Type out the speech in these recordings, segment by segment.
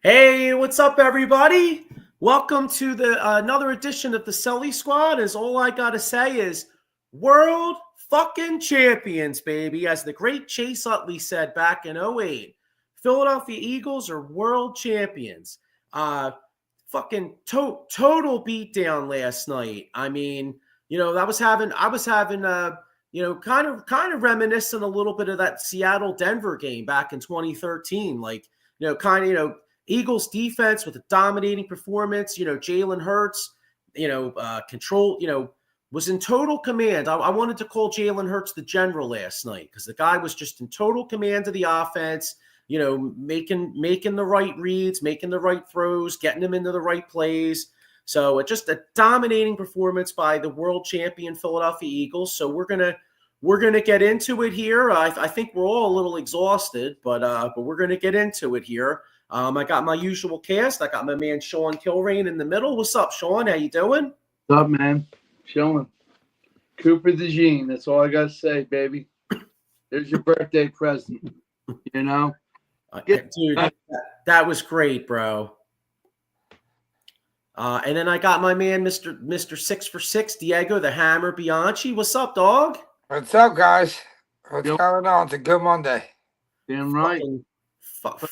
Hey, what's up, everybody? Welcome to the another edition of the Sully Squad. As all I gotta say is, world fucking champions, baby. As the great Chase Utley said back in '08, Philadelphia Eagles are world champions. Fucking total beatdown last night. I mean, I was having, kind of reminiscent a little bit of that Seattle Denver game back in 2013, Eagles defense with a dominating performance. Jalen Hurts, was in total command. I wanted to call Jalen Hurts the general last night because the guy was just in total command of the offense, making the right reads, making the right throws, getting them into the right plays. So just a dominating performance by the world champion Philadelphia Eagles. So we're gonna get into it here. I think we're all a little exhausted, but we're gonna get into it here. I got my usual cast. I got my man Sean Kilrain in the middle. What's up, Sean? How you doing? What's up, man? Chilling. Cooper the Gene. That's all I gotta say, baby. There's your birthday present. Dude, that was great, bro. And then I got my man, Mr. 6 for 6, Diego the Hammer Bianchi. What's up, dog? What's up, guys? What's going on? It's a good Monday. Damn right.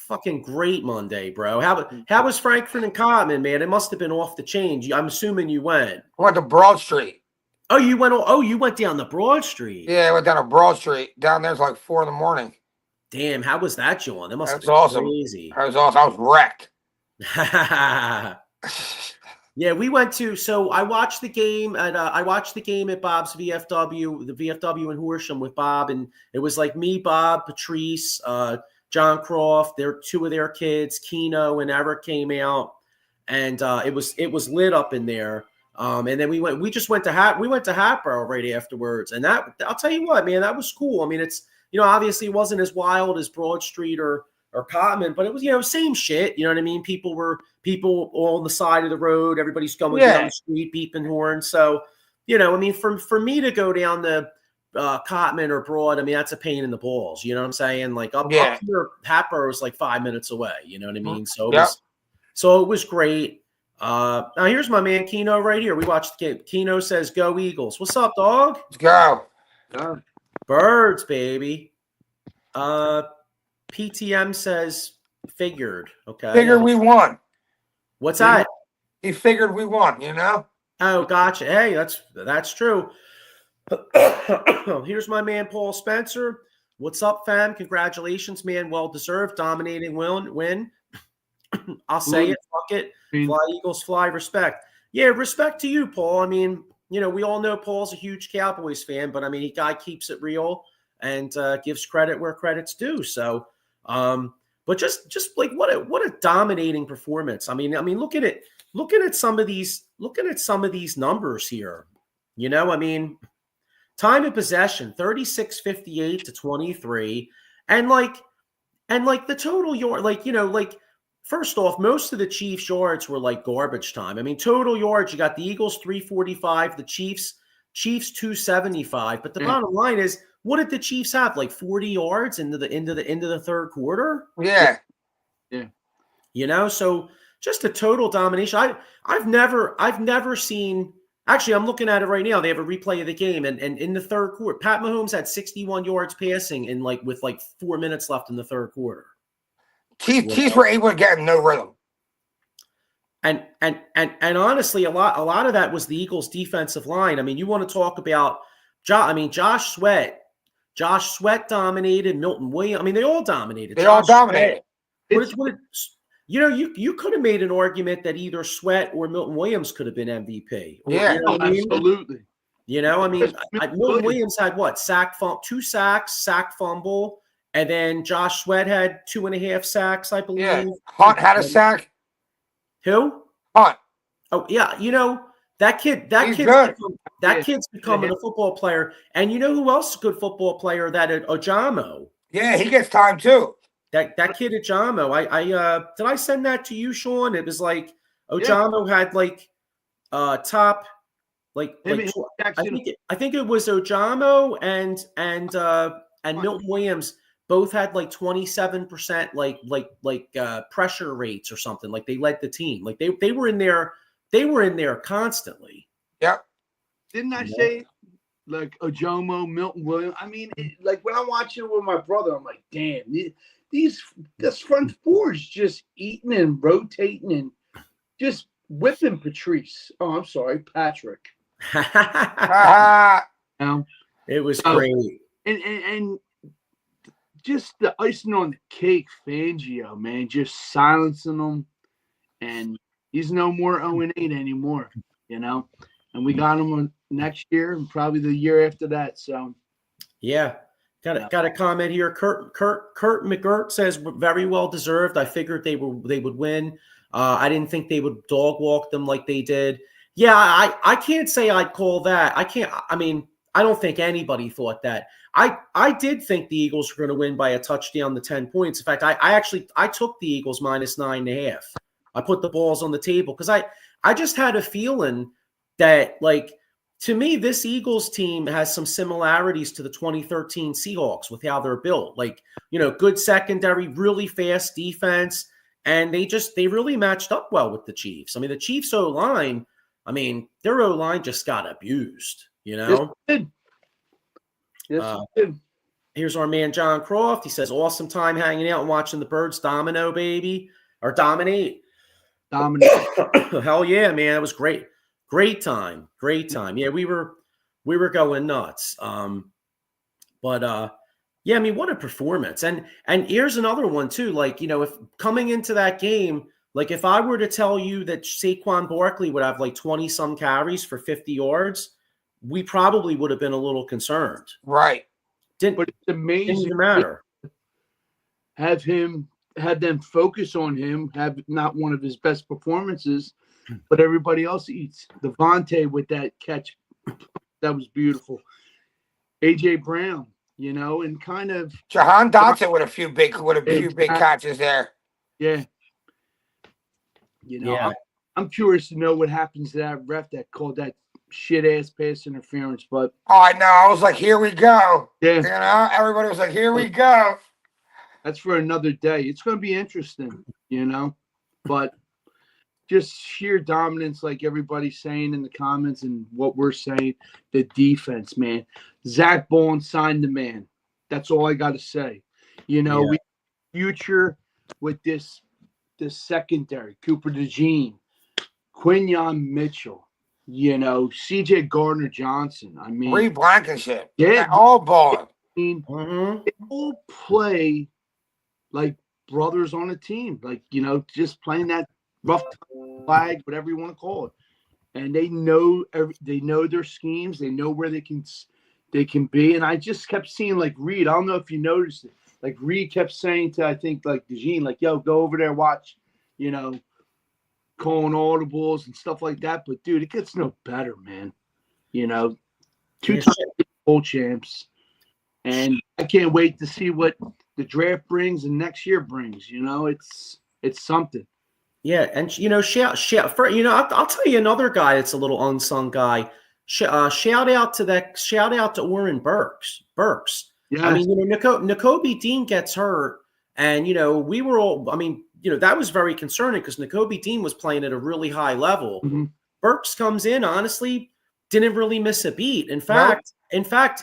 Fucking great Monday, bro. How was Frankfurt and Common, man? It must have been off the chain. I'm assuming you went. I went to Broad Street. Oh, you went down the Broad Street. Yeah, I went down to Broad Street. Down there's like 4 in the morning. Damn, how was that, John? That must have been awesome. Crazy. That was awesome. I was wrecked. Yeah, we went to. So I watched the game at Bob's VFW, the VFW in Horsham with Bob, and it was like me, Bob, Patrice, John Croft, two of their kids, Keno and Eric came out, and it was lit up in there. And then we went to Hatboro right afterwards, and that, I'll tell you what, man, that was cool. I mean, it's obviously it wasn't as wild as Broad Street or Cotman, but it was same shit. You know what I mean? People all on the side of the road, everybody's going down the street beeping horns. So I mean, for me to go down the Cotman or Broad, I mean, that's a pain in the balls. You know what I'm saying? Like up here, Hatboro is like 5 minutes away. You know what I mean? So it was great. Now here's my man Keno right here. We watched the game. Keno says, "Go Eagles." What's up, dog? Let's go. Birds, baby. PTM says figured. Okay. Figured we won. What's that? He figured we won, Oh, gotcha. Hey, that's true. Here's my man Paul Spencer. What's up, fam? Congratulations, man. Well deserved. Dominating win. I'll say it. Fuck it. Fly Eagles fly. Respect. Yeah, respect to you, Paul. I mean, we all know Paul's a huge Cowboys fan, but I mean, guy keeps it real and gives credit where credit's due. So, but just like what a dominating performance. I mean, look at it. Looking at some of these numbers here. I mean, time of possession 36-58 to 23, and the total yard, first off, most of the Chiefs' yards were like garbage time. I mean, total yards, you got the Eagles 345, the Chiefs 275. But the bottom line is, what did the Chiefs have? Like 40 yards into the third quarter? Yeah. So just a total domination. I've never seen. Actually, I'm looking at it right now. They have a replay of the game, and in the third quarter, Pat Mahomes had 61 yards passing with 4 minutes left in the third quarter. Chiefs were able to get in no rhythm. And honestly, a lot of that was the Eagles' defensive line. I mean, you want to talk about Josh Sweat. Josh Sweat dominated. Milton Williams. I mean, they all dominated. They all Josh Sweat. dominated. You could have made an argument that either Sweat or Milton Williams could have been MVP. Yeah. You know what I mean? Absolutely. You know, I mean, Milton Williams had what? 2 sacks, sack fumble, and then Josh Sweat had 2.5 sacks, I believe. Yeah. Hunt had a sack. Who? Hunt. Oh yeah, you know that kid's becoming a football player. And you know who else is a good football player? That Ojamo. Yeah, he gets time too. That kid Ojamo. I did I send that to you, Sean? It was like Ojamo had like top like I think it was Ojamo and Milton Williams both had like 27% like pressure rates or something. Like they led the team. Like they were in there. They were in there constantly. Yep. Didn't I say like Ojomo, Milton Williams? I mean, like when I'm watching with my brother, I'm like, damn, this front four is just eating and rotating and just whipping Patrice. Oh, I'm sorry, Patrick. It was great. And just the icing on the cake, Fangio, man, just silencing them. And he's no more 0-8 anymore, you know. And we got him next year and probably the year after that. So, yeah, got a comment here. Kurt McGirt says very well deserved. I figured they would win. I didn't think they would dog walk them like they did. Yeah, I can't say I'd call that. I mean, I don't think anybody thought that. I did think the Eagles were going to win by a touchdown to 10 points. In fact, I took the Eagles minus 9.5. I put the balls on the table because I just had a feeling that, like, to me, this Eagles team has some similarities to the 2013 Seahawks with how they're built. Like, you know, good secondary, really fast defense, and they really matched up well with the Chiefs. I mean, the Chiefs O-line, I mean, their O-line just got abused, you know? Yes, it did. Here's our man, John Croft. He says, awesome time hanging out and watching the Birds domino, baby. Or dominate. Hell yeah, man. It was great. Great time. Yeah, we were going nuts. Yeah, I mean, what a performance. And here's another one too. Like, you know, if coming into that game, like if I were to tell you that Saquon Barkley would have like 20 some carries for 50 yards, we probably would have been a little concerned. Right. But it's amazing. Didn't matter. Have them focus on him, have not one of his best performances, but everybody else eats. Devontae with that catch, that was beautiful. A.J. Brown, you know, and kind of Jahan Dotson with a few big catches there. Yeah. You know, I'm curious to know what happens to that ref that called that shit-ass pass interference, but oh, I know. I was like, here we go. Yeah. You know, everybody was like, here we go. That's for another day. It's going to be interesting, you know, but just sheer dominance, like everybody's saying in the comments and what we're saying, the defense, man. Zach Bowen signed the man. That's all I got to say. You know, we future with this secondary, Cooper DeJean, Quinyon Mitchell, you know, C.J. Gardner-Johnson. I mean, Reed Blankenship. Yeah. All balling. I mean, they all play like brothers on a team, like, you know, just playing that rough flag, whatever you want to call it. And they know their schemes. They know where they can be. And I just kept seeing like Reed. I don't know if you noticed it. Like Reed kept saying to, I think, like DeJean, like, yo, go over there, watch, you know, calling audibles and stuff like that. But dude, it gets no better, man. You know, 2-time Bowl champs. And I can't wait to see what the draft brings and next year brings. You know, it's something. Yeah, and you know, shout for, you know, I'll tell you another guy that's a little unsung guy. Shout out to Oren Burks. Yes. I mean, you know, Nakobe Dean gets hurt, and you know, we were all. I mean, you know, that was very concerning because Nakobe Dean was playing at a really high level. Mm-hmm. Burks comes in, honestly, didn't really miss a beat. In fact,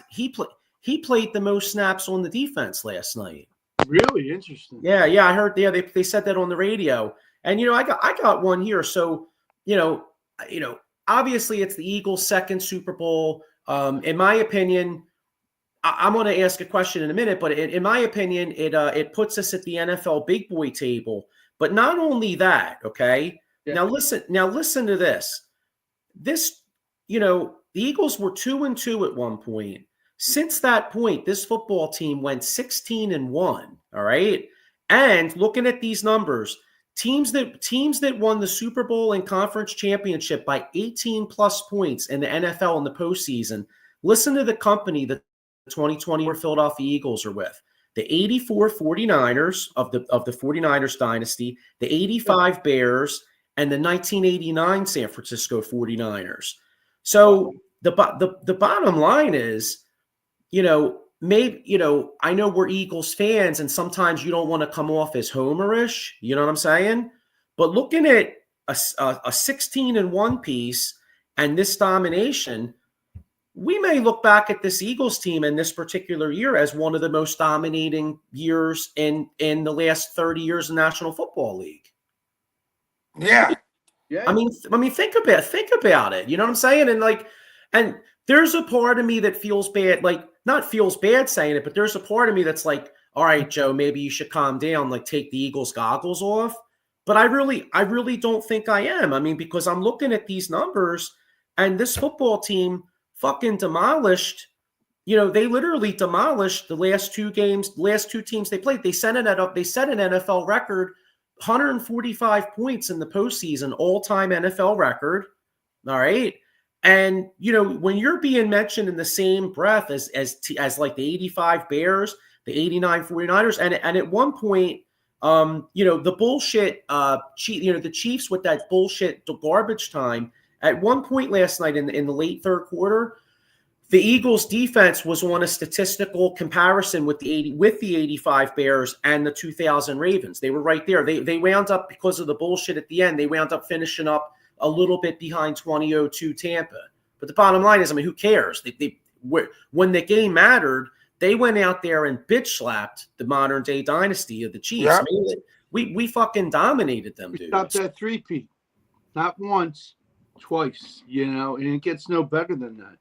he played the most snaps on the defense last night. Really interesting. Yeah, I heard. Yeah, they said that on the radio. And I got one here. So obviously it's the Eagles' second Super Bowl. In my opinion, I'm going to ask a question in a minute, but in my opinion, it puts us at the NFL big boy table. But not only that, okay. Yeah. Now listen to this. The Eagles were 2-2 at one point. Since that point, this football team went 16-1. All right. And looking at these numbers, teams that won the Super Bowl and conference championship by 18 plus points in the NFL in the postseason. Listen to the company that the 2020 Philadelphia Eagles are with. The 84 49ers of the 49ers dynasty, the 85 Bears, and the 1989 San Francisco 49ers. So the bottom line is, maybe, I know we're Eagles fans and sometimes you don't want to come off as homerish, you know what I'm saying? But looking at a 16-1 piece and this domination, we may look back at this Eagles team in this particular year as one of the most dominating years in the last 30 years of National Football League. Yeah. Yeah. I mean, think about it. You know what I'm saying? And there's a part of me that feels bad, not feels bad saying it, but there's a part of me that's like, all right, Joe, maybe you should calm down, take the Eagles goggles off. But I really don't think I am. I mean, because I'm looking at these numbers and this football team fucking demolished, they literally demolished the last two teams they played. They set an NFL record, 145 points in the postseason, all-time NFL record. All right. And, when you're being mentioned in the same breath as like the 85 Bears, the 89 49ers, and at one point, the bullshit, the Chiefs with that bullshit garbage time, at one point last night in the late third quarter, the Eagles defense was on a statistical comparison with the 85 Bears and the 2000 Ravens. They were right there. They wound up, because of the bullshit at the end, they wound up finishing up a little bit behind 20-02 Tampa. But the bottom line is, who cares? When the game mattered, they went out there and bitch slapped the modern day dynasty of the Chiefs. Yep. We fucking dominated them, dude. Stopped that three-peat. Not once, twice, and it gets no better than that.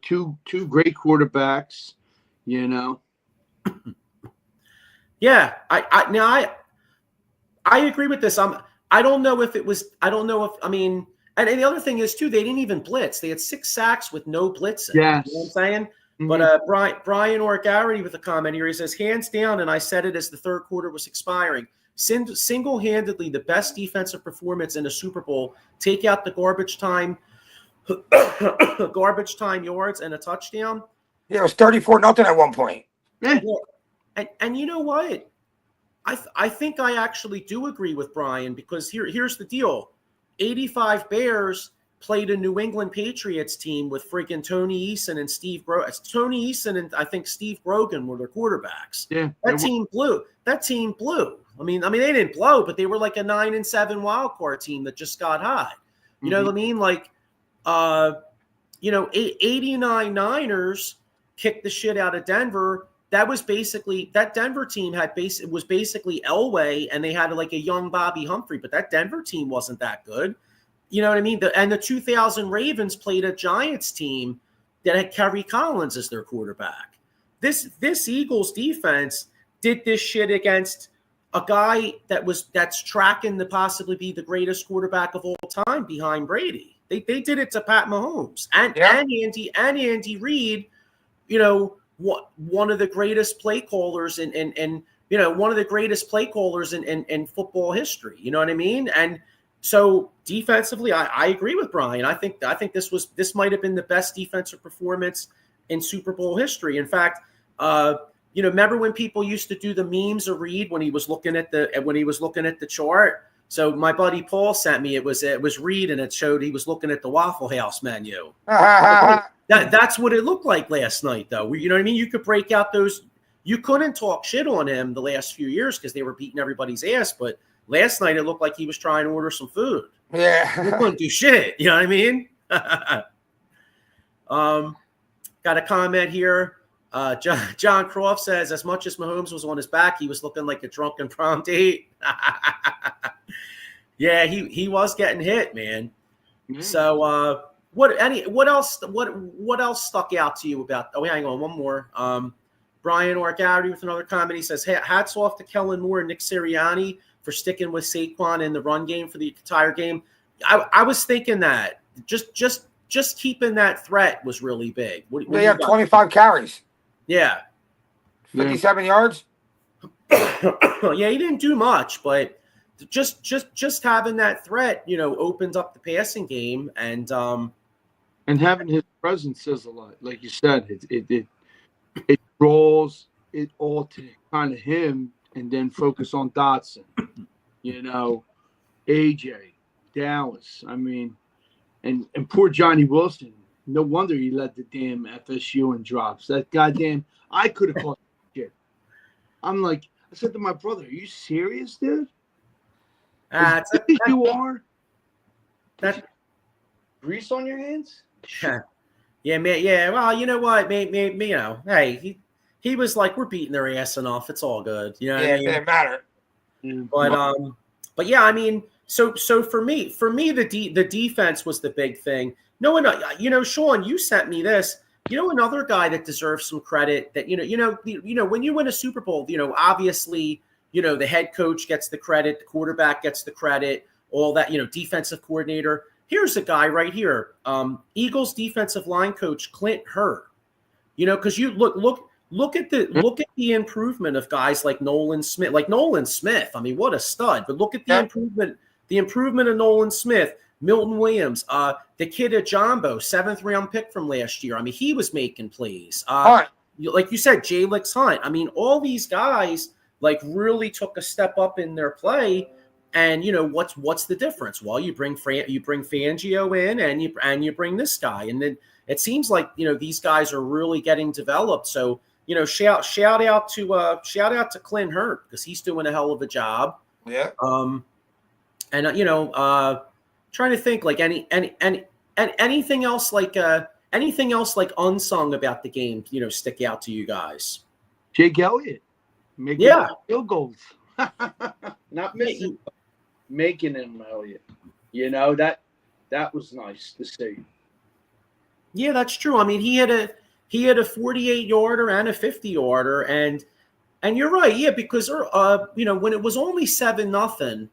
Two great quarterbacks, Yeah, I agree with this. I don't know if and the other thing is too, they didn't even blitz. They had 6 sacks with no blitzing. Yes. You know what I'm saying? Mm-hmm. But Brian Orgarity with a comment here. He says, hands down, and I said it as the third quarter was expiring, single-handedly the best defensive performance in a Super Bowl. Take out the garbage time yards and a touchdown. Yeah, it was 34-0 at one point. Yeah. And you know what? I think I actually do agree with Brian, because here's the deal. 85 Bears played a New England Patriots team with freaking Tony Eason and Steve Grogan. Tony Eason and I think Steve Grogan were their quarterbacks. Yeah. That team blew. I mean, they didn't blow, but they were like a 9-7 wild card team that just got hot. You know what I mean? 89 Niners kicked the shit out of Denver. That Denver team was basically Elway, and they had a young Bobby Humphrey, but that Denver team wasn't that good. You know what I mean? And the 2000 Ravens played a Giants team that had Kerry Collins as their quarterback. This Eagles defense did this shit against a guy that's tracking to possibly be the greatest quarterback of all time behind Brady. They did it to Pat Mahomes and Andy Reid, one of the greatest play callers in football history. You know what I mean? And so defensively, I agree with Brian. I think this might have been the best defensive performance in Super Bowl history. In fact, remember when people used to do the memes of Reed when he was looking at the chart? So my buddy Paul sent me, it was Reed, and it showed he was looking at the Waffle House menu. That's what it looked like last night, though. You know what I mean? You could break out those. You couldn't talk shit on him the last few years because they were beating everybody's ass. But last night it looked like he was trying to order some food. Yeah, he couldn't do shit. You know what I mean? Got a comment here. John Croft says, as much as Mahomes was on his back, he was looking like a drunken prom date. Yeah, he was getting hit, man. Yeah. So what else stuck out to you about? Oh, hang on, one more. Brian Orgowdy with another comment. He says, "Hey, hats off to Kellen Moore and Nick Sirianni for sticking with Saquon in the run game for the entire game." I was thinking that just keeping that threat was really big. What They do you have got? 25 carries, Yeah. 57 yards. Yeah, he didn't do much, but just having that threat, opens up the passing game, and And having his presence says a lot. Like you said, it draws it all to kind of him, and then focus on Dotson. AJ, Dallas. I mean, and poor Johnny Wilson. No wonder he led the damn FSU in drops. That goddamn, I could have caught shit. I'm like, I said to my brother, "Are you serious, dude? As good as you are, that grease on your hands." yeah, man, yeah. Well, you know what, maybe hey, he was like, we're beating their ass enough. It's all good. You know what I Yeah, mean? it didn't matter. But yeah, I mean, so for me, the defense was the big thing. No one, Sean, you sent me this. Another guy that deserves some credit. That when you win a Super Bowl, obviously, the head coach gets the credit, the quarterback gets the credit, all that. Defensive coordinator. Here's a guy right here, Eagles defensive line coach Clint Hurtt. Because you look at the improvement of guys like Nolan Smith. I mean, what a stud! But look at the improvement of Nolan Smith, Milton Williams, the kid at Jumbo, 7th round pick from last year. I mean, he was making plays. Like you said, Jalix Hunt. I mean, all these guys really took a step up in their play. And what's the difference? Well, you bring Fangio in, and you bring this guy, and then it seems like these guys are really getting developed. So shout out to Clint Hurtt, because he's doing a hell of a job. Yeah. And trying to think like anything else unsung about the game, stick out to you guys. Jake Elliott making field goals, not missing, making him Elliott. That was nice to see. Yeah, that's true. I mean, he had a 48-yarder and a 50-yarder, and you're right. Yeah, because when it was only 7-0,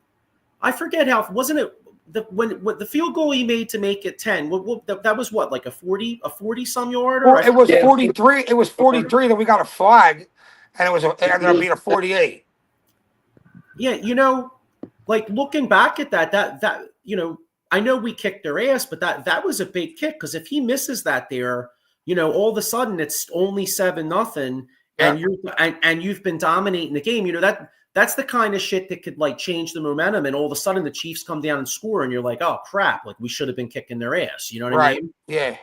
I forget how, wasn't it when the field goal he made to make it 10? That was what, like a 40 some yarder? Well, it was 43. It was 43. Then we got a flag, and it ended up being a 48. Yeah, looking back at that I know we kicked their ass, but that was a big kick, because if he misses that there, all of a sudden it's only 7-0, and you've been dominating the game. That's the kind of shit that could change the momentum, and all of a sudden the Chiefs come down and score, and you're like, oh crap, we should have been kicking their ass. You know what I mean? Yeah.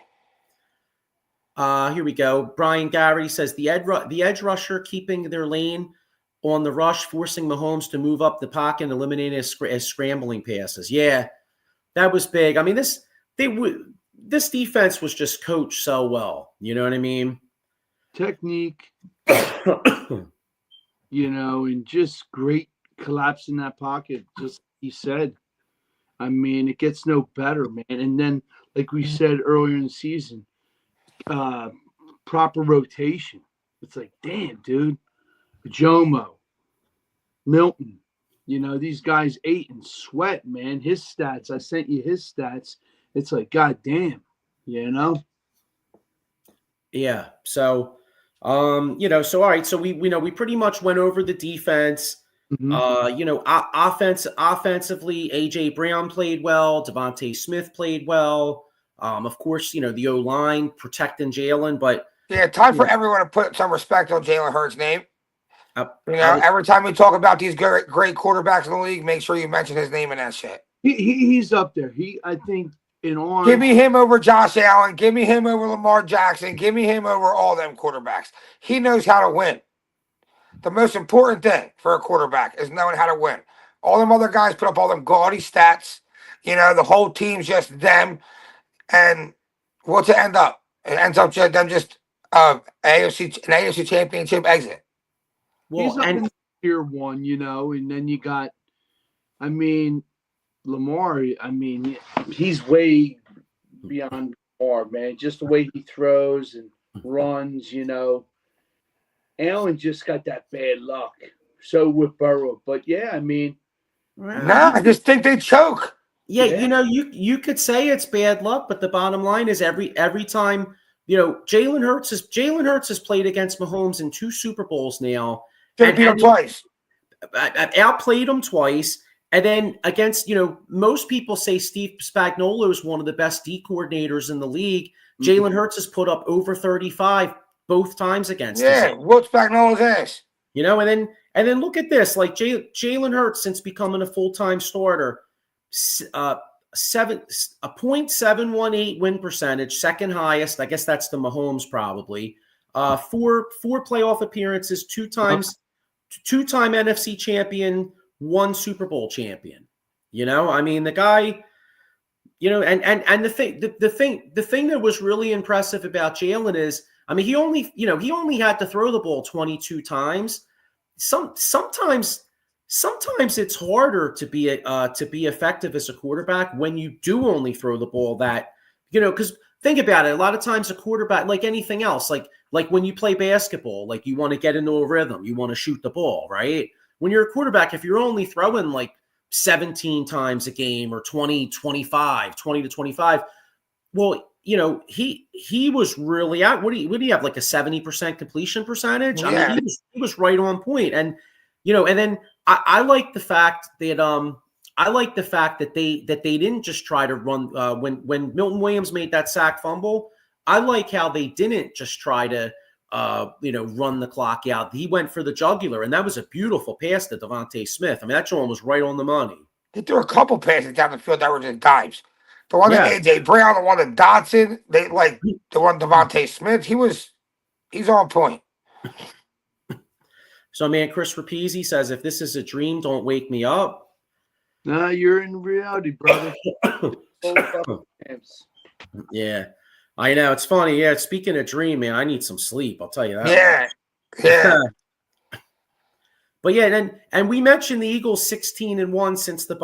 Here we go. Brian Gary says the edge rusher keeping their lane on the rush, forcing Mahomes to move up the pocket and eliminating his scrambling passes. Yeah. That was big. I mean, this defense was just coached so well. You know what I mean? Technique, and just great collapse in that pocket. Just he said, I mean, it gets no better, man. And then, like we said earlier in the season, proper rotation. It's like, damn, dude, Jomo, Milton. These guys ate and sweat, man. His stats, I sent you his stats. It's like, God damn, Yeah. So, so all right. So we pretty much went over the defense. Mm-hmm. Offensively, AJ Brown played well. Devontae Smith played well. Of course, the O-line protecting Jalen, but time for everyone to put some respect on Jalen Hurts' name. Every time we talk about these great quarterbacks in the league, make sure you mention his name in that shit. He's up there. I think give me him over Josh Allen. Give me him over Lamar Jackson. Give me him over all them quarterbacks. He knows how to win. The most important thing for a quarterback is knowing how to win. All them other guys put up all them gaudy stats. The whole team's just them. And what's it end up? It ends up them just an AFC championship exit. Well, he's up in tier 1, and then you got, I mean, Lamar, I mean, he's way beyond Lamar, man. Just the way he throws and runs, Allen just got that bad luck. So with Burrow. But yeah, I mean, Nah, I just think they choke. Yeah, Yeah. you could say it's bad luck, but the bottom line is every time, Jalen Hurts has played against Mahomes in 2 Super Bowls now. Should have beat him twice. Outplayed him twice. And then against, most people say Steve Spagnuolo is one of the best D coordinators in the league. Jalen Hurts has put up over 35 both times against him. Yeah, what's Spagnuolo's ass? And then look at this, like Jalen Hurts, since becoming a full-time starter, a 0.718 win percentage, second highest. I guess that's the Mahomes probably. Four playoff appearances, two-time NFC champion, 1 Super Bowl champion. I mean, the guy, and the thing that was really impressive about Jalen is, I mean, he only had to throw the ball 22 times. Sometimes it's harder to be effective as a quarterback when you do only throw the ball that, because think about it. A lot of times a quarterback, like anything else, like when you play basketball, like you want to get into a rhythm, you want to shoot the ball, right? When you're a quarterback, if you're only throwing like 17 times a game or 20 to 25, well, he was really out. What do you have, like a 70% completion percentage? Yeah. I mean, he was right on point. And and then I like the fact that they didn't just try to run when Milton Williams made that sack fumble. I like how they didn't just try to run the clock out. He went for the jugular, and that was a beautiful pass to Devontae Smith. I mean, that one was right on the money. They threw a couple passes down the field that were just dives. The one that AJ Brown, the one that Dotson, the one Devontae Smith, he's on point. So, man, Chris Rapizzi says, if this is a dream, don't wake me up. No, you're in reality, brother. Yeah, I know. It's funny. Yeah, speaking of dream, man, I need some sleep. I'll tell you that. Yeah. But yeah, and we mentioned the Eagles 16-1 since the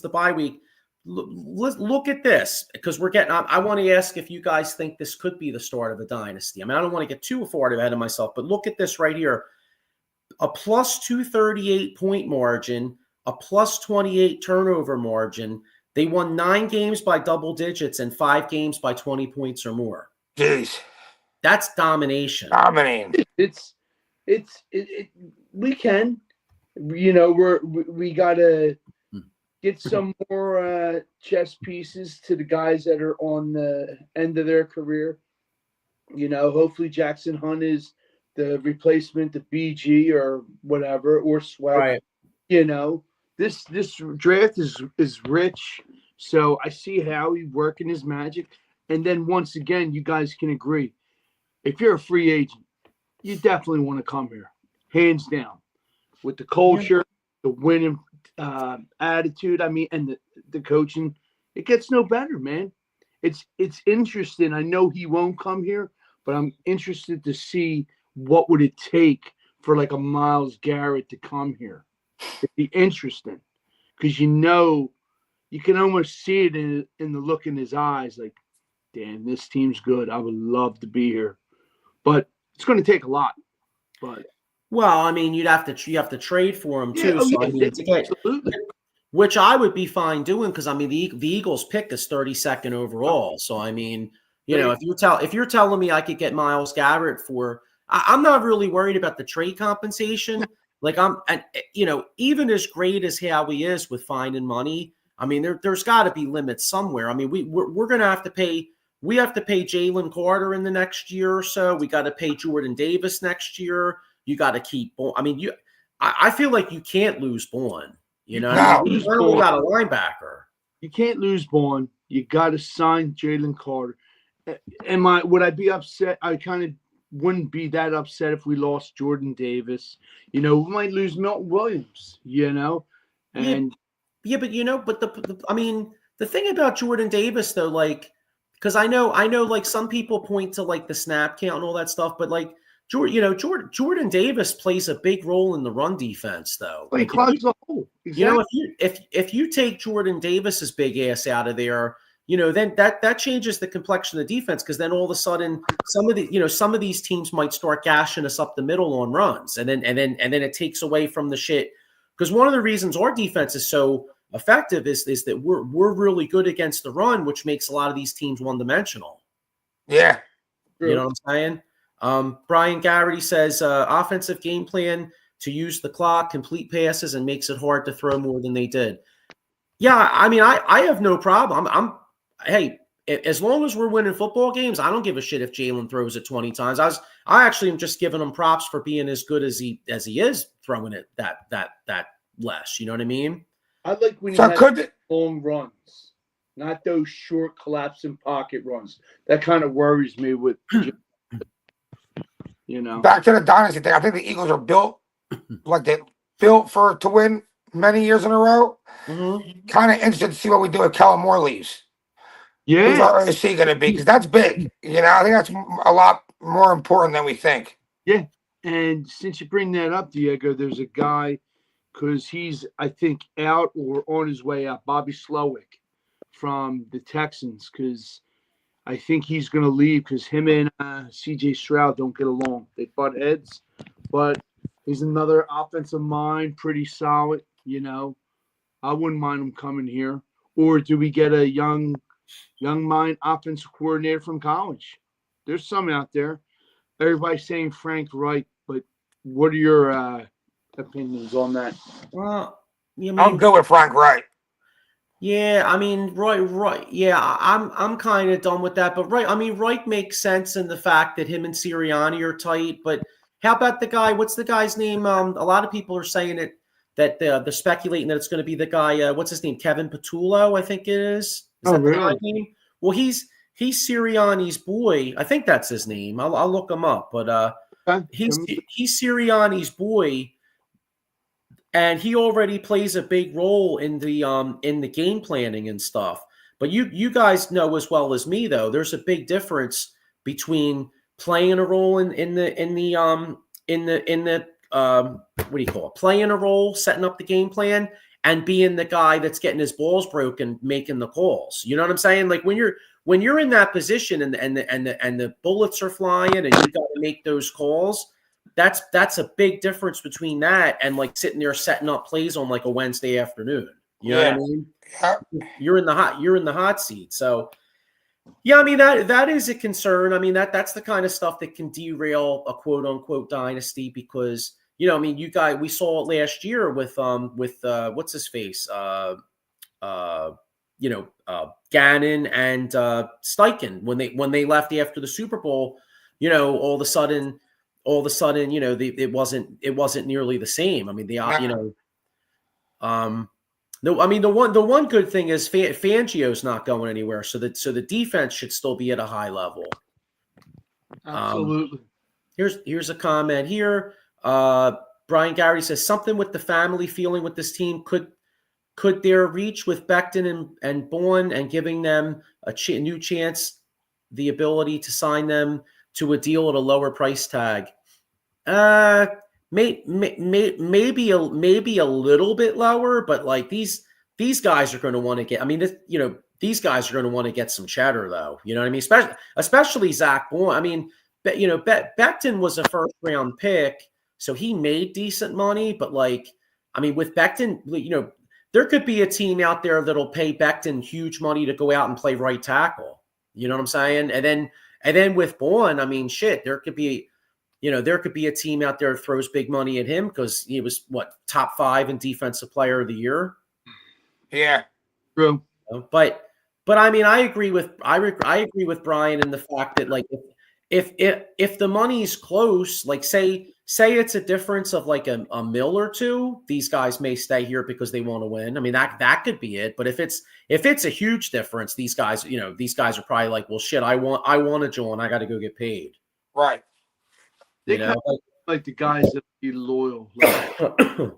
bye week. Look at this, because I want to ask if you guys think this could be the start of a dynasty. I mean, I don't want to get too far ahead of myself, but look at this right here. A plus 238 point margin, a plus 28 turnover margin. They won 9 games by double digits and 5 games by 20 points or more. Jeez. That's domination. Dominating. We can, we got to get some more chess pieces to the guys that are on the end of their career. Hopefully Jackson Hunt is the replacement to BG or whatever, or Sweat. Right. This draft is rich, so I see how he's working his magic. And then once again, you guys can agree, if you're a free agent, you definitely want to come here, hands down, with the culture, the winning attitude. I mean, and the coaching, it gets no better, man. It's interesting. I know he won't come here, but I'm interested to see what would it take for like a Myles Garrett to come here. It'd be interesting, because you can almost see it in the look in his eyes, like, damn, this team's good. I would love to be here, but it's going to take a lot. But well, I mean, you have to trade for him too. Yeah, I mean, absolutely. Which I would be fine doing, because I mean the Eagles pick is 32nd overall. So I mean, if you're telling me I could get Myles Garrett for, I'm not really worried about the trade compensation. Like even as great as Howie is with finding money, I mean there's got to be limits somewhere. I mean we're gonna have to pay. We have to pay Jalen Carter in the next year or so. We got to pay Jordan Davis next year. You got to keep. I mean I feel like you can't lose Bourne. No. You got a linebacker. You can't lose Bourne. You got to sign Jalen Carter. Would I be upset? I kind of wouldn't be that upset if we lost Jordan Davis. We might lose Milton Williams. And the thing about Jordan Davis though, because I know like some people point to like the snap count and all that stuff, but like Jordan Davis plays a big role in the run defense, though. He Like clogs the hole. Exactly. if you take Jordan Davis's big ass out of there, then that changes the complexion of the defense, because then all of a sudden some of these teams might start gashing us up the middle on runs, and then it takes away from the shit. Because one of the reasons our defense is so effective is that we're really good against the run, which makes a lot of these teams one-dimensional. Yeah. You know what I'm saying? Brian Garrity says offensive game plan to use the clock, complete passes, and makes it hard to throw more than they did. Yeah, I mean, I have no problem. Hey, as long as we're winning football games, I don't give a shit if Jalen throws it 20 times. I actually am just giving him props for being as good as he is throwing it that less. You know what I mean? I like when he has long runs, not those short collapsing pocket runs. That kind of worries me with. Back to the dynasty thing. I think the Eagles are built to win many years in a row. Mm-hmm. Kind of interested to see what we do if Kellen Moore leaves. Yeah. Who's our OC going to be? Because that's big. I think that's a lot more important than we think. Yeah. And since you bring that up, Diego, there's a guy, because he's, I think, out or on his way out, Bobby Slowick from the Texans, because I think he's going to leave because him and C.J. Stroud don't get along. They butt heads, but he's another offensive mind, pretty solid. I wouldn't mind him coming here. Or do we get a young mind offensive coordinator from college? There's some out there. Everybody's saying Frank Reich, but what are your opinions on that? Well, I'll go with Frank Reich. Yeah, I mean, right. Yeah, I'm kind of done with that. But Reich makes sense in the fact that him and Sirianni are tight. But how about the guy? What's the guy's name? A lot of people are saying that they're speculating that it's going to be the guy. What's his name? Kevin Patullo, I think it is. Is that really? The guy's name? Well, he's Sirianni's boy. I think that's his name. I'll look him up. But he's Sirianni's boy. And he already plays a big role in the game planning and stuff. But you guys know as well as me, though, there's a big difference between playing a role in the what do you call it? Playing a role, setting up the game plan, and being the guy that's getting his balls broken, making the calls. You know what I'm saying? Like when you're in that position and the bullets are flying and you got to make those calls. That's a big difference between that and like sitting there setting up plays on like a Wednesday afternoon. You know what I mean? Yeah. You're in the hot seat. So yeah, I mean that is a concern. I mean that's the kind of stuff that can derail a quote unquote dynasty, because we saw it last year with what's his face? Gannon and Steichen when they left after the Super Bowl, all of a sudden, it wasn't nearly the same. I mean, the one good thing is Fangio's not going anywhere, so the defense should still be at a high level. Absolutely. Here's a comment here. Brian Garrity says something with the family feeling with this team. Could there reach with Becton and Bourne and giving them a new chance, the ability to sign them to a deal at a lower price tag? Maybe a little bit lower, but like these guys are going to want to get. I mean, these guys are going to want to get some cheddar, though. You know what I mean? Especially Zach Bourne. I mean, Becton was a first round pick, so he made decent money. But like, I mean, with Becton, there could be a team out there that'll pay Becton huge money to go out and play right tackle. You know what I'm saying? And then with Bourne, I mean, shit, there could be a team out there that throws big money at him because he was top 5 in defensive player of the year. Yeah, true. But I mean, I agree with Brian in the fact that like if the money's close, like say it's a difference of like a mil or two, these guys may stay here because they want to win. I mean, that could be it. But if it's a huge difference, these guys are probably like, well, shit, I want to join. I got to go get paid. Right. They kind of like the guys that be loyal.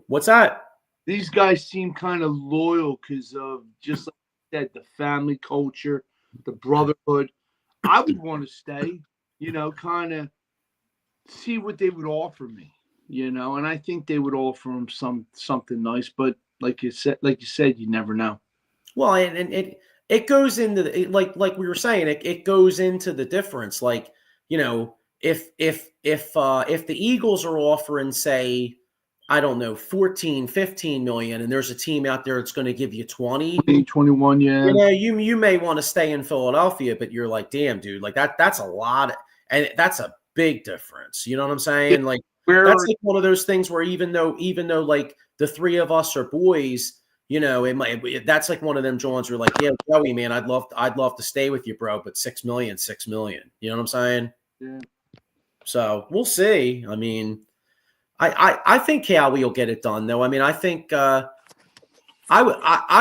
What's that? These guys seem kind of loyal because of, just like I said, the family culture, the brotherhood. I would want to stay, kind of see what they would offer me, and I think they would offer him something nice. But like you said, you never know. Well, and it goes into like we were saying, it goes into the difference. Like, if the Eagles are offering, say, I don't know, 14, 15 million, and there's a team out there that's going to give you 20, 21, yeah. You may want to stay in Philadelphia, but you're like, damn, dude, like that's a lot, and that's a big difference. You know what I'm saying? Like, that's like one of those things where even though like the three of us are boys, that's like one of them Johns where like, yeah, Joey, man, I'd love to stay with you, bro, but 6 million. You know what I'm saying? Yeah. So we'll see. I mean, I think Howie will get it done, though. I mean, I think I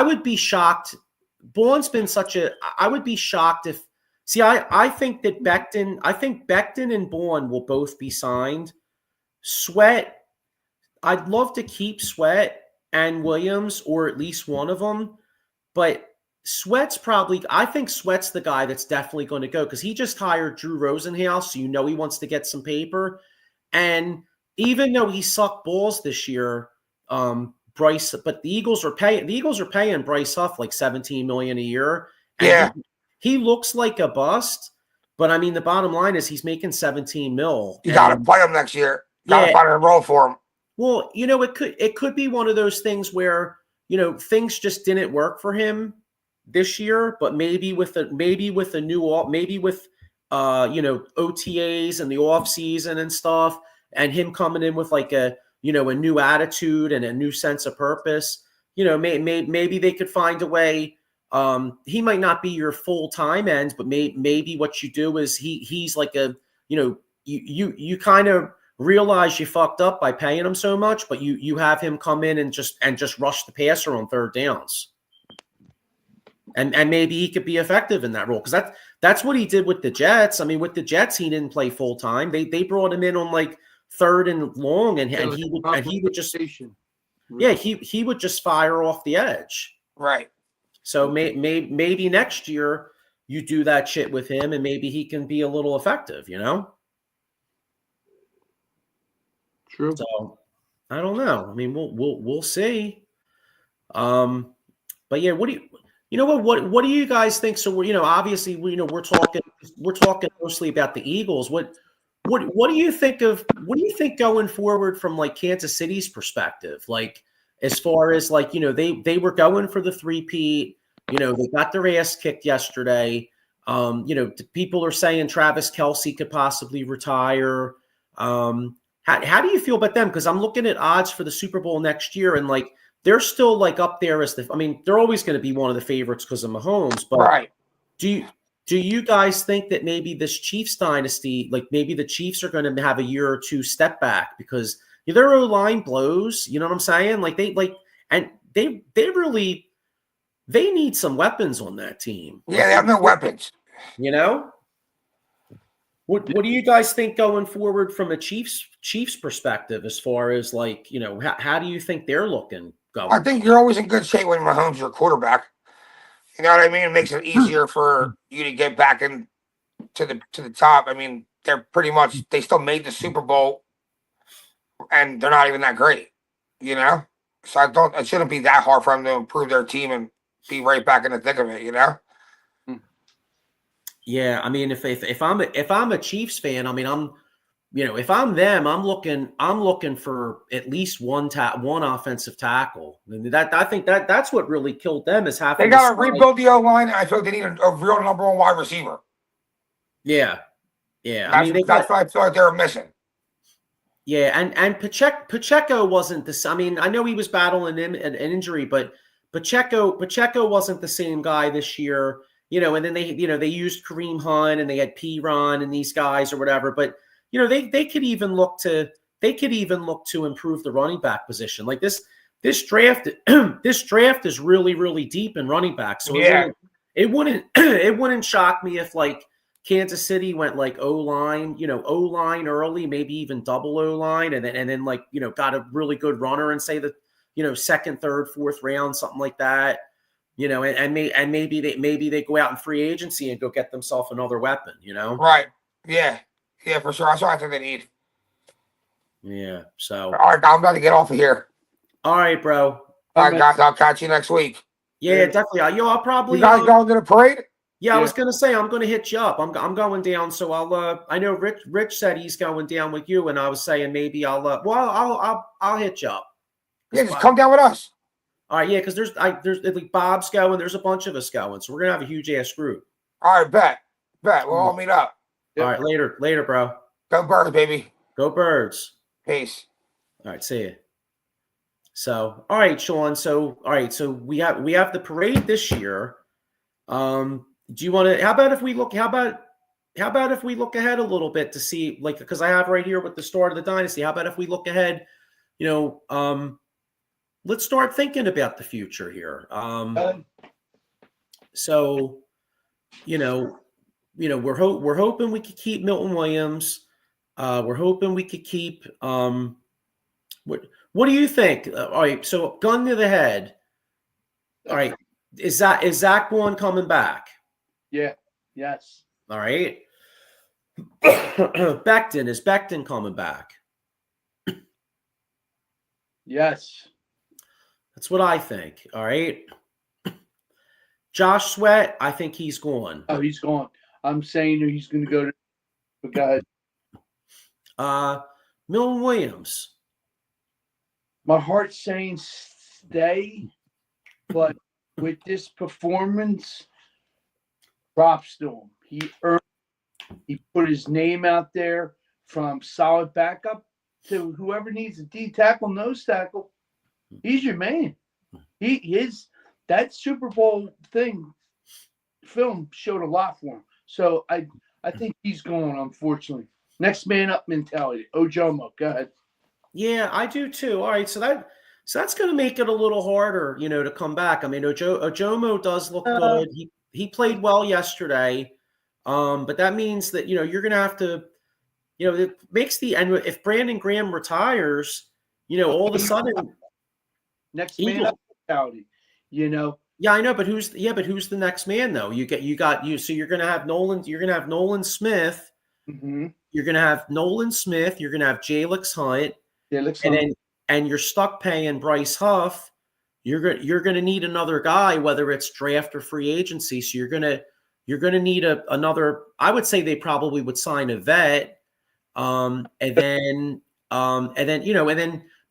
would be shocked. Bourne's been I would be shocked if. See, I think that Becton and Bourne will both be signed. Sweat, I'd love to keep Sweat and Williams, or at least one of them, but I think Sweat's the guy that's definitely going to go because he just hired Drew Rosenhaus, so he wants to get some paper. And even though he sucked balls this year, Bryce, but the Eagles are paying Bryce Huff like $17 million a year. And Yeah. He looks like a bust, but I mean the bottom line is he's making 17 mil. You got to play him next year. Got to find a role for him. Well, it could be one of those things where things just didn't work for him this year, but maybe with OTAs and the off season and stuff, and him coming in with like a new attitude and a new sense of purpose, maybe they could find a way. He might not be your full time end, but maybe what you do is he's like a you kind of realize you fucked up by paying him so much, but you have him come in and just rush the passer on third downs. And maybe he could be effective in that role because that's what he did with the Jets. I mean, with the Jets, he didn't play full time. They brought him in on like third and long, and he would just he would just fire off the edge. Right. So maybe next year you do that shit with him, and maybe he can be a little effective. True. So I don't know. I mean, we'll see. But yeah, what do you guys think? So obviously we're talking mostly about the Eagles. What do you think going forward from like Kansas City's perspective? Like as far as like they were going for the three-peat. They got their ass kicked yesterday. People are saying Travis Kelce could possibly retire. How do you feel about them? Because I'm looking at odds for the Super Bowl next year, and like they're still like up there as they're always going to be one of the favorites because of Mahomes. But right. Do you guys think that maybe this Chiefs dynasty, like maybe the Chiefs are going to have a year or two step back because their O-line blows? You know what I'm saying? Like they need some weapons on that team. Yeah, they have no weapons. What do you guys think going forward from a Chiefs perspective as far as like, how do you think they're looking going? I think you're always in good shape when Mahomes is your quarterback. You know what I mean? It makes it easier for you to get back in to the top. I mean, they're pretty much they still made the Super Bowl and they're not even that great, So it shouldn't be that hard for them to improve their team and be right back in the thick of it, Yeah, I mean, if I'm a Chiefs fan, I mean, if I'm them, I'm looking for at least one offensive tackle. I think that's what really killed them is having. They got to rebuild the O-line, and I feel like they need a real number one wide receiver. Yeah. That's what I feel like they were missing. Yeah, and Pacheco wasn't the. I mean, I know he was battling an injury, but Pacheco wasn't the same guy this year. And then they used Kareem Hunt and they had P-Ron and these guys or whatever. But they could even look to improve the running back position. Like this draft is really, really deep in running back. So it wouldn't shock me if like Kansas City went like O-line early, maybe even double O-line, and then like got a really good runner and say that second, third, fourth round, something like that. And maybe they go out in free agency and go get themselves another weapon, Right. Yeah. Yeah, for sure. That's what I think they need. Yeah. So, All right, I'm about to get off of here. all right, bro. All right, guys, I'll catch you next week. Yeah, definitely. I'll probably. You guys going to the parade? Yeah, I was gonna say I'm gonna hit you up. I'm going down, so I'll. I know Rich said he's going down with you, and I was saying maybe I'll. Well, I'll hit you up. Yeah, just come down with us. All right, yeah, because there's like Bob's going. There's a bunch of us going, so we're gonna have a huge ass group. All right, bet. We'll all meet up. All right, later, bro. Go Birds, baby. Go Birds. Peace. All right, see you. So, all right, Sean. So, all right, so we have the parade this year. Do you want to? How about if we look? How about if we look ahead a little bit to see, like, because I have right here with the start of the dynasty. How about if we look ahead? Let's start thinking about the future here. So, we're hoping we could keep Milton Williams. We're hoping we could keep. What do you think? All right, so gun to the head. All right, is Zach one coming back? Yeah. Yes. All right. Is Becton coming back? Yes. That's what I think. All right. Josh Sweat, I think he's gone. Oh, he's gone. I'm saying he's going to go to. Go ahead. Milton Williams. My heart's saying stay, but with this performance, props to him. He put his name out there from solid backup to whoever needs a D tackle, nose tackle. He's your man. That Super Bowl film showed a lot for him. So I think he's going, unfortunately. Next man up mentality. Ojomo, go ahead. Yeah, I do too. All right, so that's going to make it a little harder, to come back. I mean, Ojomo does look good. He played well yesterday, but that means that you're going to have to, it makes and if Brandon Graham retires, all of a sudden, next man up mentality, Yeah, I know, but who's the next man though? So you're going to have Nolan. You're going to have Nolan Smith. Mm-hmm. You're going to have Nolan Smith. You're going to have Jalix Hunt. And you're stuck paying Bryce Huff. You're going to need another guy, whether it's draft or free agency. So you're going to need another. I would say they probably would sign a vet, but all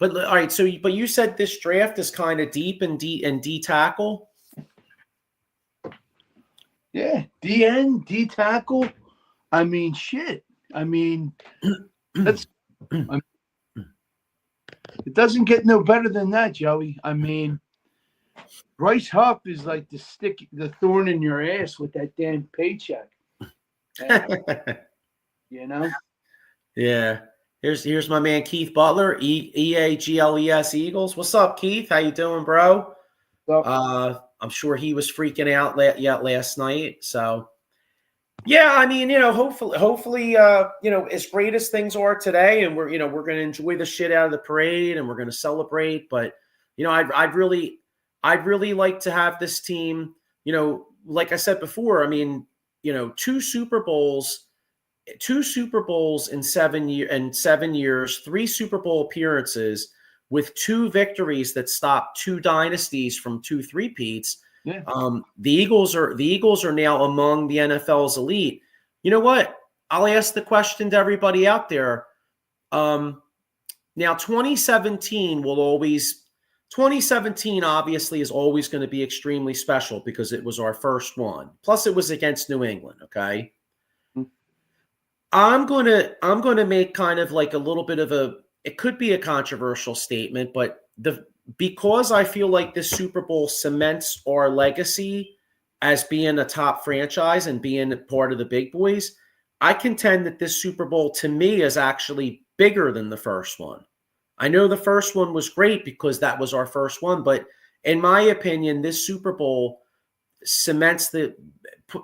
right. So, but you said this draft is kind of deep in D tackle. Yeah, DN, D tackle. I mean, shit. I mean, it doesn't get no better than that, Joey. I mean, Bryce Huff is like the thorn in your ass with that damn paycheck. Yeah. Here's my man Keith Butler, EAGLES Eagles. What's up, Keith? How you doing, bro? I'm sure he was freaking out last night. So, yeah, I mean, hopefully, as great as things are today, and we're going to enjoy the shit out of the parade, and we're going to celebrate. But I'd really like to have this team. Like I said before, I mean, 2 Super Bowls in 7 years, 3 Super Bowl appearances with 2 victories that stopped 2 dynasties from 2 three-peats. Yeah. The Eagles are now among the NFL's elite. You know what? I'll ask the question to everybody out there. Now 2017 obviously is always going to be extremely special because it was our first one. Plus it was against New England. Okay. I'm going to make kind of like a little bit of it could be a controversial statement, but because I feel like this Super Bowl cements our legacy as being a top franchise and being part of the big boys, I contend that this Super Bowl to me is actually bigger than the first one. I know the first one was great because that was our first one, but in my opinion, this Super Bowl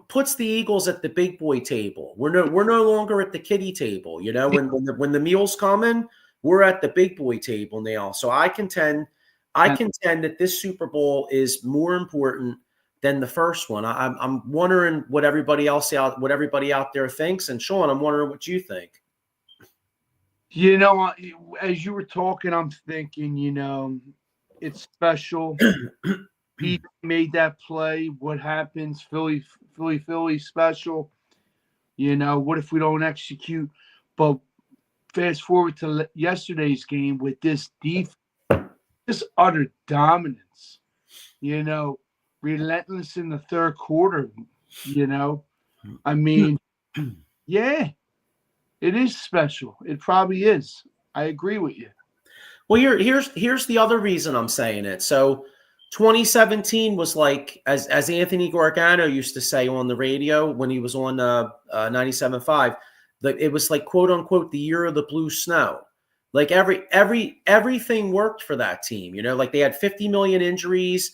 puts the Eagles at the big boy table. We're no longer at the kiddie table. When the meal's coming, we're at the big boy table now. So I contend that this Super Bowl is more important than the first one. I'm wondering what everybody out there thinks, and Sean, I'm wondering what you think. As you were talking, I'm thinking, it's special. Pete made that play. What happens? Philly special. What if we don't execute? But fast forward to yesterday's game with this defense, this utter dominance, relentless in the third quarter, I mean, yeah, it is special. It probably is. I agree with you. Well, here's the other reason I'm saying it. So 2017 was like, as Anthony Gargano used to say on the radio when he was on 97.5, it was like, quote unquote, the year of the blue snow. Like everything worked for that team. Like they had 50 million injuries.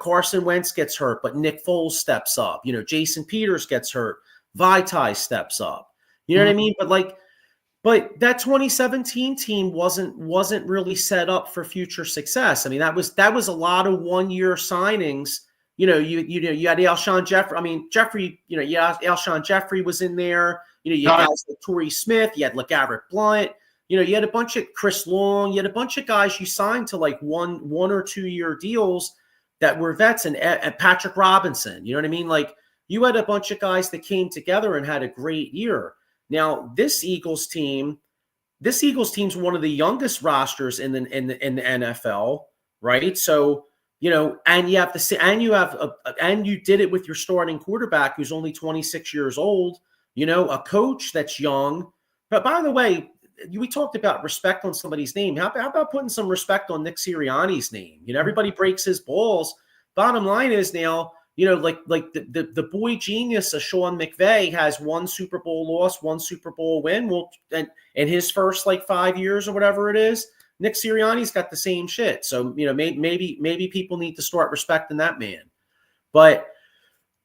Carson Wentz gets hurt, but Nick Foles steps up. Jason Peters gets hurt. Vitae steps up. You know what I mean? But that 2017 team wasn't really set up for future success. I mean, that was a lot of 1-year signings. You had Alshon Jeffrey. I mean, Alshon Jeffrey was in there. You had guys like Torrey Smith. You had LeGarrette Blount. You had a bunch of Chris Long. You had a bunch of guys you signed to like one or 2 year deals that were vets, and Patrick Robinson. You know what I mean? Like you had a bunch of guys that came together and had a great year. Now, this Eagles team's one of the youngest rosters in the NFL, right? So, and you you did it with your starting quarterback who's only 26 years old, a coach that's young. But by the way, we talked about respect on somebody's name. How about putting some respect on Nick Sirianni's name? Everybody breaks his balls. Bottom line is now, like the boy genius of Sean McVay has 1 Super Bowl loss, 1 Super Bowl win. Well, and in his first like 5 years or whatever it is, Nick Sirianni's got the same shit. So maybe people need to start respecting that man. But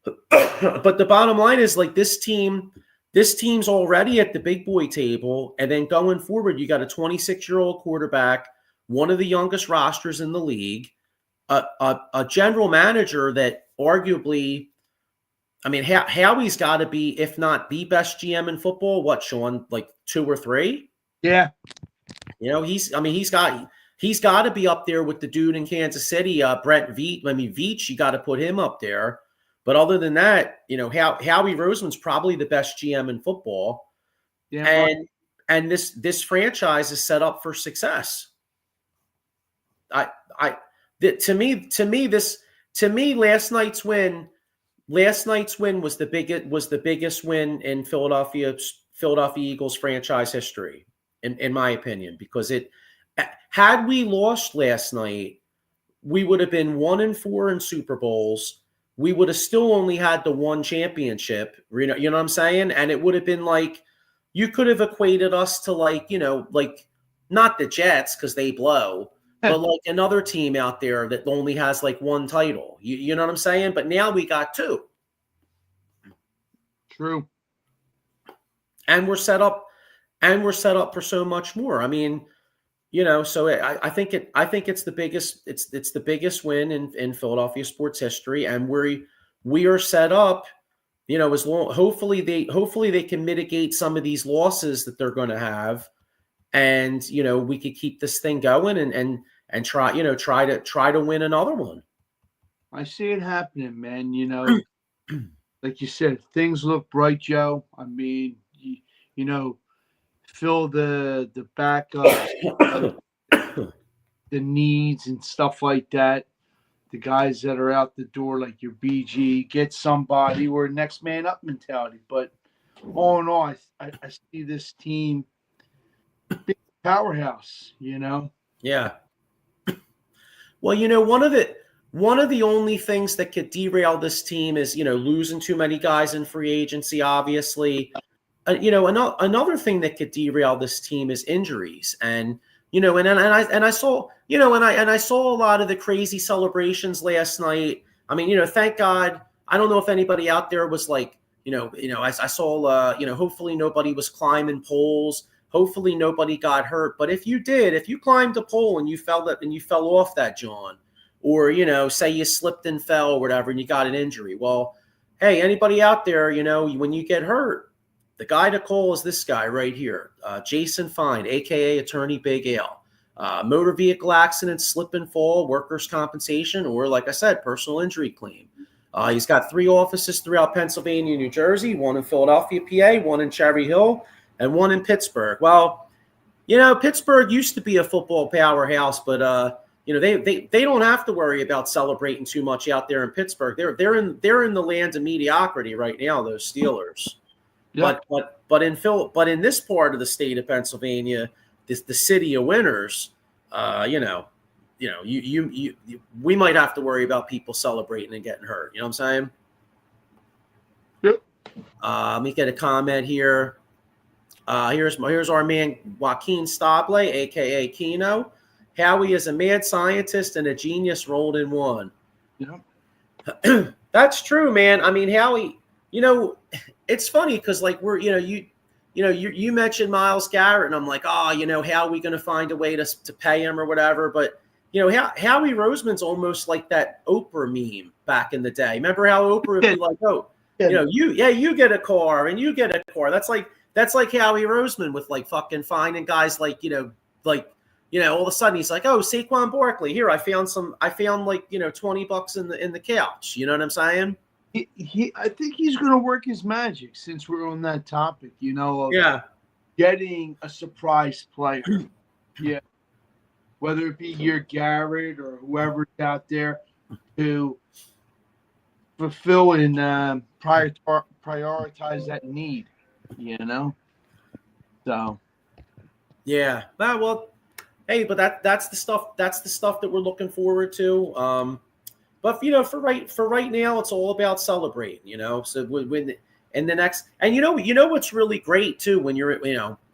the bottom line is like this team's already at the big boy table, and then going forward, you got a 26-year-old quarterback, one of the youngest rosters in the league, a general manager that arguably, I mean, Howie's got to be, if not the best GM in football. What, Sean? Like 2 or 3? Yeah. He's got to be up there with the dude in Kansas City, Brent Veach. I mean, Veach, you got to put him up there. But other than that, Howie Roseman's probably the best GM in football. Yeah. And this franchise is set up for success. To me, last night's win was the biggest win in Philadelphia Eagles franchise history, in my opinion, because had we lost last night, we would have been 1-4 in Super Bowls. We would have still only had the 1 championship. You know what I'm saying? And it would have been like, you could have equated us to like not the Jets because they blow, but like another team out there that only has like 1 title. You know what I'm saying? But now we got 2. True. And we're set up for so much more. I mean, so I think it's the biggest, it's the biggest win in Philadelphia sports history. And we are set up, as long, hopefully they can mitigate some of these losses that they're going to have. And, we could keep this thing going and try to win another one. I see it happening, man. Like you said, things look bright, Joe. I mean, fill the backup, the needs and stuff like that. The guys that are out the door, like your BG, get somebody or next man up mentality. But all in all, I see this team big powerhouse. Yeah. Well, one of the only things that could derail this team is losing too many guys in free agency. Obviously. Another thing that could derail this team is injuries, and I saw a lot of the crazy celebrations last night. I mean, thank God. I don't know if anybody out there was like, I saw, hopefully nobody was climbing poles. Hopefully nobody got hurt. But if you climbed a pole and you fell off that, John, or say you slipped and fell or whatever, and you got an injury. Well, hey, anybody out there, when you get hurt, The guy to call is this guy right here, Jason Fine, a.k.a. Attorney Big Al. Motor vehicle accident, slip and fall, workers' compensation, or like I said, personal injury claim. He's got 3 offices throughout Pennsylvania, New Jersey, 1 in Philadelphia, PA, 1 in Cherry Hill, and 1 in Pittsburgh. Well, Pittsburgh used to be a football powerhouse, but they don't have to worry about celebrating too much out there in Pittsburgh. They're in the land of mediocrity right now, those Steelers. Yeah. But in this part of the state of Pennsylvania, the city of winners, we might have to worry about people celebrating and getting hurt. You know what I'm saying? Yep. Let me get a comment here. Here's our man Joaquin Stable, aka Kino. Howie is a mad scientist and a genius rolled in one. Yeah. That's true, man. I mean, Howie, it's funny because like you mentioned Myles Garrett, and I'm like, how are we going to find a way to pay him or whatever? But Howie Roseman's almost like that Oprah meme back in the day. Remember how Oprah would be like, you get a car and you get a car. That's like Howie Roseman with like fucking finding guys like all of a sudden he's like, oh, Saquon Barkley, here I found like $20 in the couch. You know what I'm saying? I think he's going to work his magic since we're on that topic, of getting a surprise player. Yeah. Whether it be your Garrett or whoever's out there to fulfill and prioritize that need, So. Yeah. Well, hey, but that's the stuff that we're looking forward to. But for right now, it's all about celebrating. So when in the next, and what's really great too when you're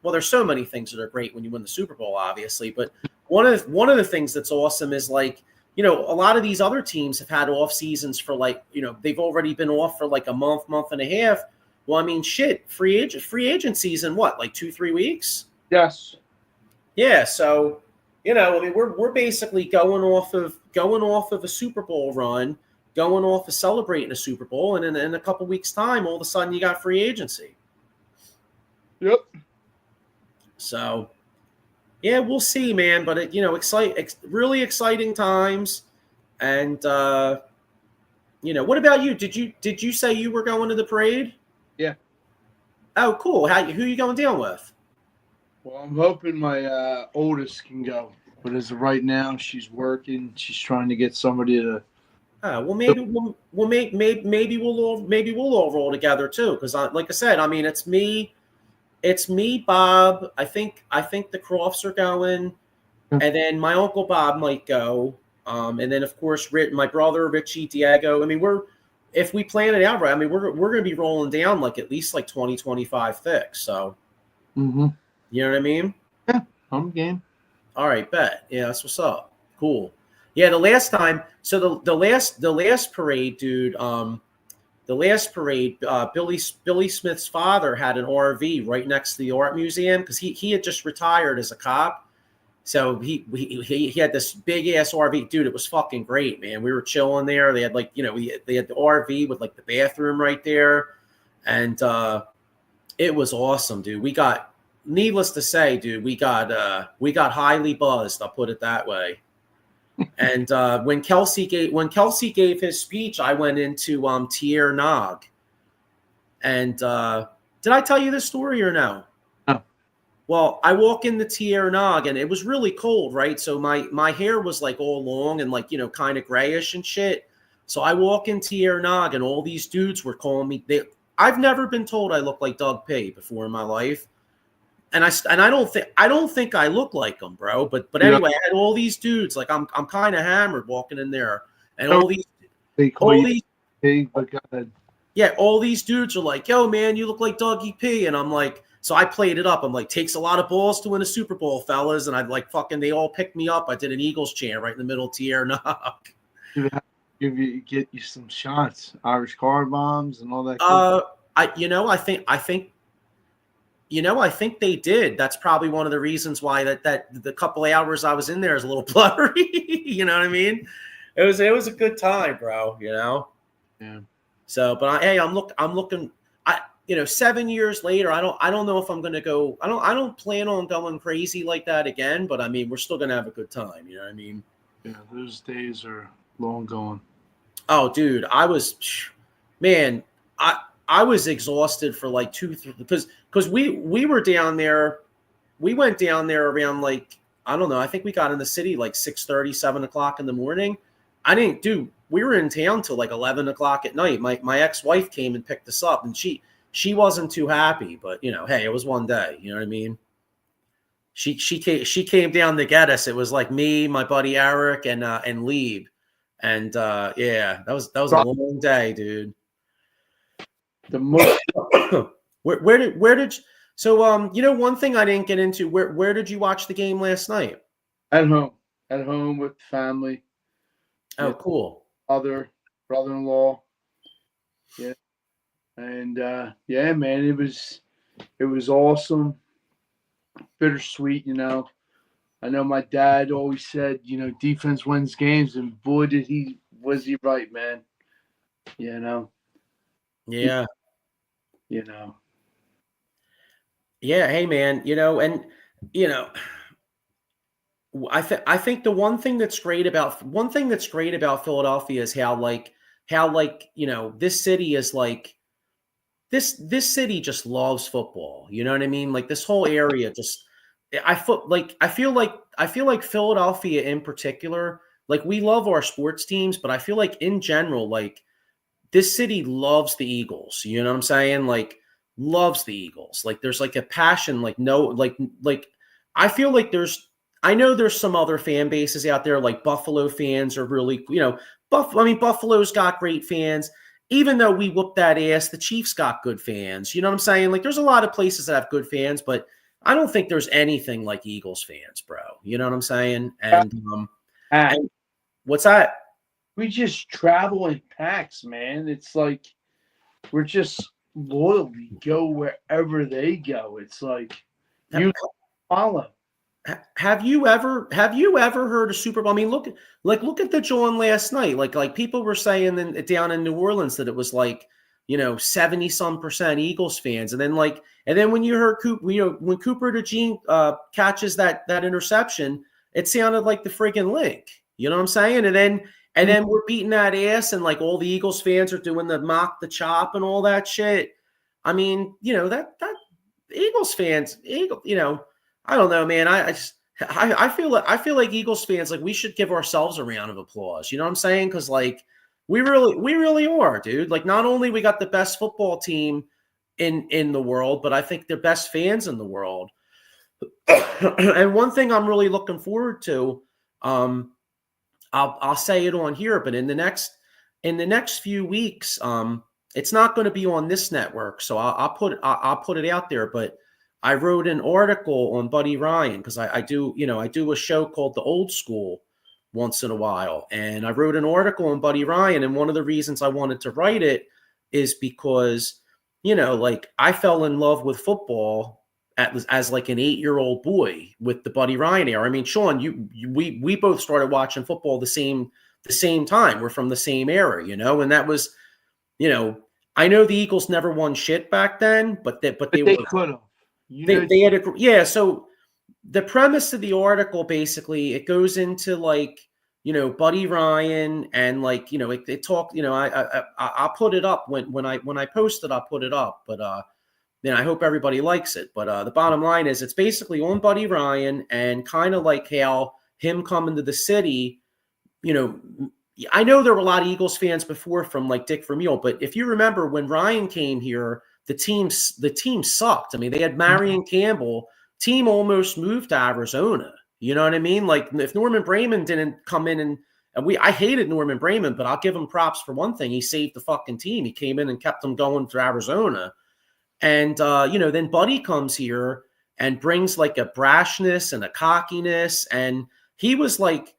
well, there's so many things that are great when you win the Super Bowl, obviously. But one of the things that's awesome is like a lot of these other teams have had off seasons for like they've already been off for like a month and a half. Well, I mean, shit, free agent season, what, like 2-3 weeks? Yes. Yeah. So. I mean, we're basically going off of a Super Bowl run, going off of celebrating a Super Bowl, and in a couple weeks' time, all of a sudden you got free agency. Yep. So, yeah, we'll see, man. But really exciting times. And what about you? Did you say you were going to the parade? Yeah. Oh, cool. Who are you going down with? Well, I'm hoping my oldest can go, but as of right now, she's working. She's trying to get somebody to. Well, maybe we'll all roll together too. Because like I said, I mean, it's me, Bob. I think the Crofts are going, and then my uncle Bob might go, and then of course my brother Richie, Diego. I mean, if we plan it out right, I mean, we're going to be rolling down like at least like 20-25 thick. So. Mm-hmm. You know what I mean? Yeah, I'm game. All right, bet. Yeah, that's what's up. Cool. Yeah, the last time, so the last parade, dude. Billy Smith's father had an RV right next to the art museum because he had just retired as a cop. So he had this big ass RV, dude. It was fucking great, man. We were chilling there. They had like they had the RV with like the bathroom right there, and it was awesome, dude. Needless to say, dude, we got highly buzzed. I'll put it that way. And when Kelsey gave his speech, I went into Tier Nog. And did I tell you this story or no? No. Well, I walk in the Tier Nog, and it was really cold, right? So my hair was like all long and like kind of grayish and shit. So I walk in Tier Nog, and all these dudes were calling me. I've never been told I look like Doug P before in my life. And I don't think I look like them, bro. But anyway, I had all these dudes like I'm kind of hammered walking in there, and all these dudes are like, "Yo, man, you look like Dougie P," and I'm like, so I played it up. I'm like, takes a lot of balls to win a Super Bowl, fellas, and I'd like fucking they all picked me up. I did an Eagles chant right in the middle of Tier Knock. Get you some shots, Irish car bombs, and all that. I think they did. That's probably one of the reasons why that the couple of hours I was in there is a little blurry. You know what I mean? It was a good time, bro. Yeah. So, but I'm looking. 7 years later, I don't know if I'm going to go. I don't plan on going crazy like that again. But I mean, we're still going to have a good time. You know what I mean? Yeah, those days are long gone. Oh, dude, man, I was exhausted for like because we were down there. We went down there around like, I don't know. I think we got in the city like 6:30, 7 o'clock in the morning. We were in town till like 11 o'clock at night. My ex-wife came and picked us up, and she wasn't too happy, but hey, it was one day. You know what I mean? She came down to get us. It was like me, my buddy Eric, and Lieb. And yeah, that was a long day, dude. The most where did so one thing I didn't get into, where did you watch the game last night? at home with family. Oh, cool. Brother-in-law. Yeah. And yeah, man, it was awesome. Bittersweet, I know my dad always said, defense wins games, and boy was he right, man. Yeah. Yeah, hey man, and I think the one thing that's great about Philadelphia is how this city is like this city just loves football. You know what I mean? Like this whole area just I feel like Philadelphia in particular, like we love our sports teams, but I feel like in general, like this city loves the Eagles. You know what I'm saying? Like loves the Eagles. Like there's like a passion, like no, like I feel like I know there's some other fan bases out there, like Buffalo fans are really, Buffalo's got great fans. Even though we whooped that ass, the Chiefs got good fans. You know what I'm saying? Like there's a lot of places that have good fans, but I don't think there's anything like Eagles fans, bro. You know what I'm saying? And what's that? We just travel in packs, man. It's like we're just loyal. We go wherever they go. It's like you follow. Have you ever heard of Super Bowl? I mean, look at the John last night. Like people were saying down in New Orleans that it was like 70-some% Eagles fans, and then when you heard when Cooper DeJean catches that interception, it sounded like the friggin' Link. You know what I'm saying? And then we're beating that ass, and like all the Eagles fans are doing the chop and all that shit. I mean, that Eagles fans, I don't know, man. I feel like Eagles fans, like we should give ourselves a round of applause. You know what I'm saying? Because like we really are, dude. Like not only we got the best football team in the world, but I think the best fans in the world. And one thing I'm really looking forward to, I'll say it on here, but in the next few weeks, it's not going to be on this network, so I'll put it out there, but I wrote an article on Buddy Ryan because I do a show called The Old School once in a while. And I wrote an article on Buddy Ryan. And one of the reasons I wanted to write it is because, like I fell in love with football as like an 8-year-old boy with the Buddy Ryan era. I mean, Sean, we both started watching football the same time. We're from the same era, and that was, I know the Eagles never won shit back then, but they could have. They had so the premise of the article, basically it goes into like, Buddy Ryan and like, it talked, I'll put it up when I post it, I'll put it up, but then I hope everybody likes it. But the bottom line is it's basically on Buddy Ryan and kind of like how him coming to the city, I know there were a lot of Eagles fans before from like Dick Vermeil, but if you remember when Ryan came here, the team sucked. I mean, they had Marion Campbell. Team almost moved to Arizona. You know what I mean? Like if Norman Brayman didn't come in and I hated Norman Brayman, but I'll give him props for one thing. He saved the fucking team. He came in and kept them going to Arizona. And, then Buddy comes here and brings like a brashness and a cockiness. And he was like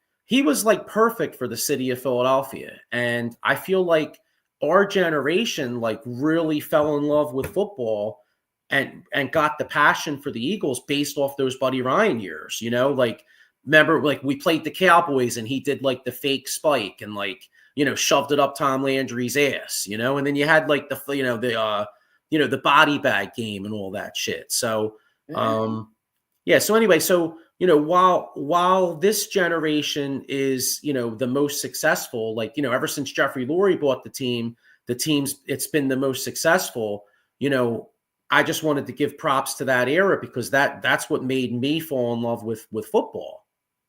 perfect for the city of Philadelphia. And I feel like our generation like really fell in love with football and got the passion for the Eagles based off those Buddy Ryan years, like remember like we played the Cowboys and he did like the fake spike and like, shoved it up Tom Landry's ass, and then you had like the the body bag game and all that shit. So, Yeah. yeah. So anyway, so while this generation is the most successful, like ever since Jeffrey Lurie bought the teams it's been the most successful. I just wanted to give props to that era because that's what made me fall in love with football.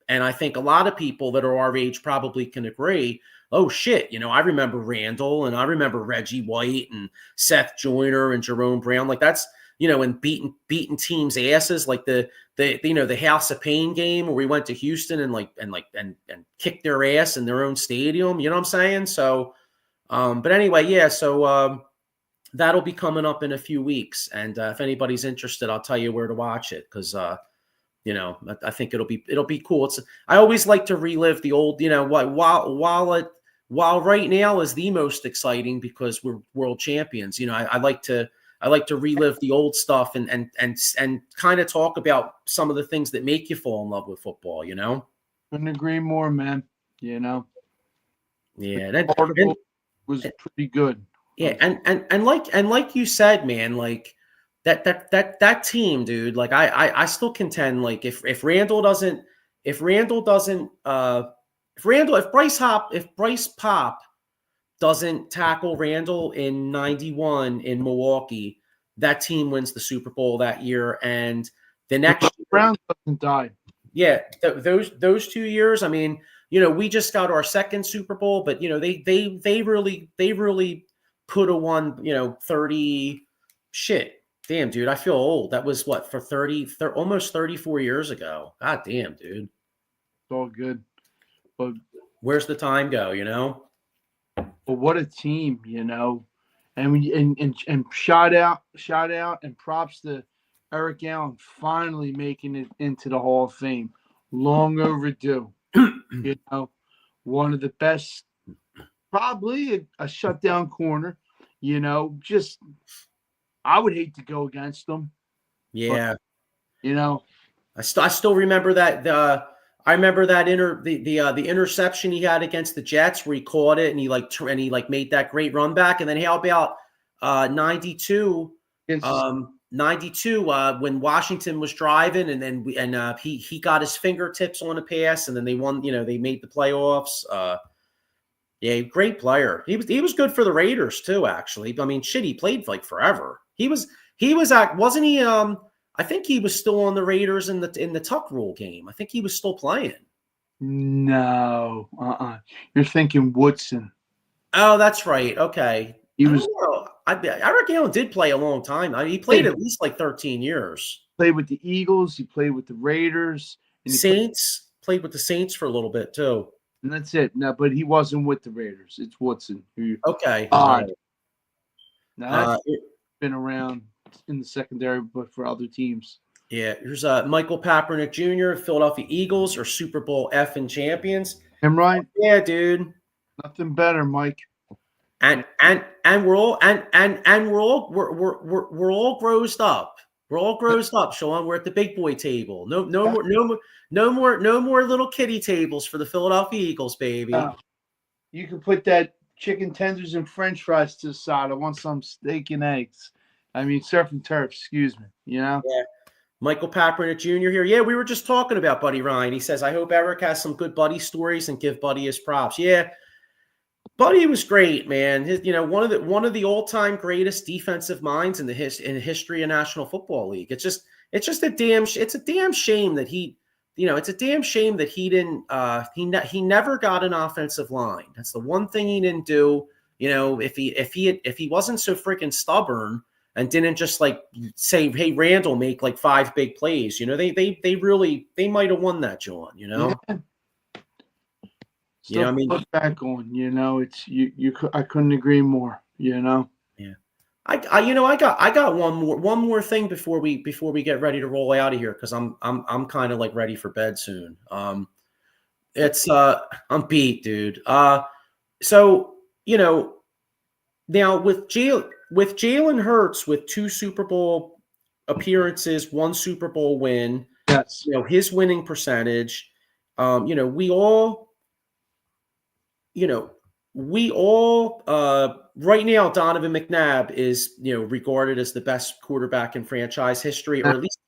And I think a lot of people that are our age probably can agree. Oh shit, I remember Randall and I remember Reggie White and Seth Joyner and Jerome Brown. Like that's and beating teams' asses, like the House of Pain game where we went to Houston and kicked their ass in their own stadium. You know what I'm saying? So, but anyway, yeah. So that'll be coming up in a few weeks, and if anybody's interested, I'll tell you where to watch it because I think it'll be cool. I always like to relive the old, while right now is the most exciting because we're world champions. I like to relive the old stuff and kind of talk about some of the things that make you fall in love with football. Couldn't agree more, man. Yeah, the article was pretty good. Yeah, and like you said, man, like that team, dude. Like I still contend, like if Bryce Pop doesn't tackle Randall in '91 in Milwaukee, that team wins the Super Bowl that year, and the next Brown doesn't die. Yeah, those 2 years. I mean, we just got our second Super Bowl, but they really could have won, 30 shit. Damn, dude, I feel old. That was what, for 30 almost 34 years ago. God damn, dude. It's all good. But where's the time go, But what a team, and shout out and props to Eric Allen finally making it into the Hall of Fame. Long overdue. One of the best, probably a shutdown corner. Just I would hate to go against them. Yeah. But, I still remember that I remember that the interception he had against the Jets where he caught it and he made that great run back. And then how about 92 when Washington was driving and he got his fingertips on a pass and then they won, they made the playoffs. Yeah, great player. He was good for the Raiders too, actually. I mean, shit, he played like forever. Wasn't he I think he was still on the Raiders in the Tuck Rule game. I think he was still playing. No, You're thinking Woodson. Oh, that's right. Okay. He was. Eric Allen did play a long time. He played at least like 13 years. Played with the Eagles. He played with the Raiders. And Saints. Played with the Saints for a little bit too. And that's it. No, but he wasn't with the Raiders. It's Woodson. Okay. Now that's been around in the secondary, but for other teams. Yeah. Here's Michael Kaepernick Jr., Philadelphia Eagles are Super Bowl effing champions. Am right? Yeah, dude. Nothing better, Mike. And we're all we're all grossed up. We're all grossed up, Sean. We're at the big boy table. No more little kitty tables for the Philadelphia Eagles, baby. You can put that chicken tenders and French fries to the side. I want some steak and eggs. I mean, surf and turf. Excuse me. Yeah. Michael Kaepernick Jr. here. Yeah, we were just talking about Buddy Ryan. He says, "I hope Eric has some good Buddy stories and give Buddy his props." Yeah. Buddy was great, man. One of the all-time greatest defensive minds in the history of National Football League. It's a damn shame that he didn't he never got an offensive line. That's the one thing he didn't do. If he wasn't so freaking stubborn and didn't just like say, "Hey, Randall, make like 5 big plays," they might have won that, John. Yeah. I mean, look back on, it's I couldn't agree more, Yeah. I got one more thing before we get ready to roll out of here because I'm kind of like ready for bed soon. It's I'm beat, dude. So now with Jalen Hurts with 2 Super Bowl appearances, 1 Super Bowl win. Yes. His winning percentage. We all. we all right now, Donovan McNabb is regarded as the best quarterback in franchise history, or at least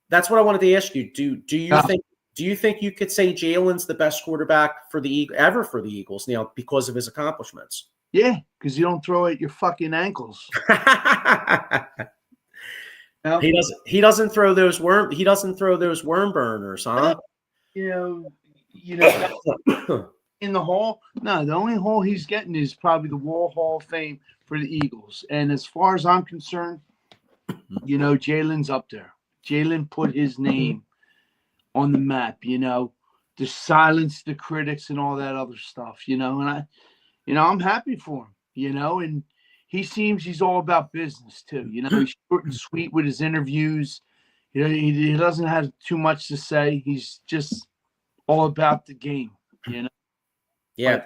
that's what I wanted to ask you. Do you think you could say Jalen's the best quarterback for the ever for the Eagles now because of his accomplishments? Yeah, because you don't throw at your fucking ankles. He doesn't throw those worm burners, huh? You know, in the hall. No, the only hall he's getting is probably the Wall Hall of Fame for the Eagles. And as far as I'm concerned, Jalen's up there. Jalen put his name on the map, to silence the critics and all that other stuff, and I'm happy for him, and he seems he's all about business too. He's short and sweet with his interviews. He doesn't have too much to say. He's just all about the game, Yeah.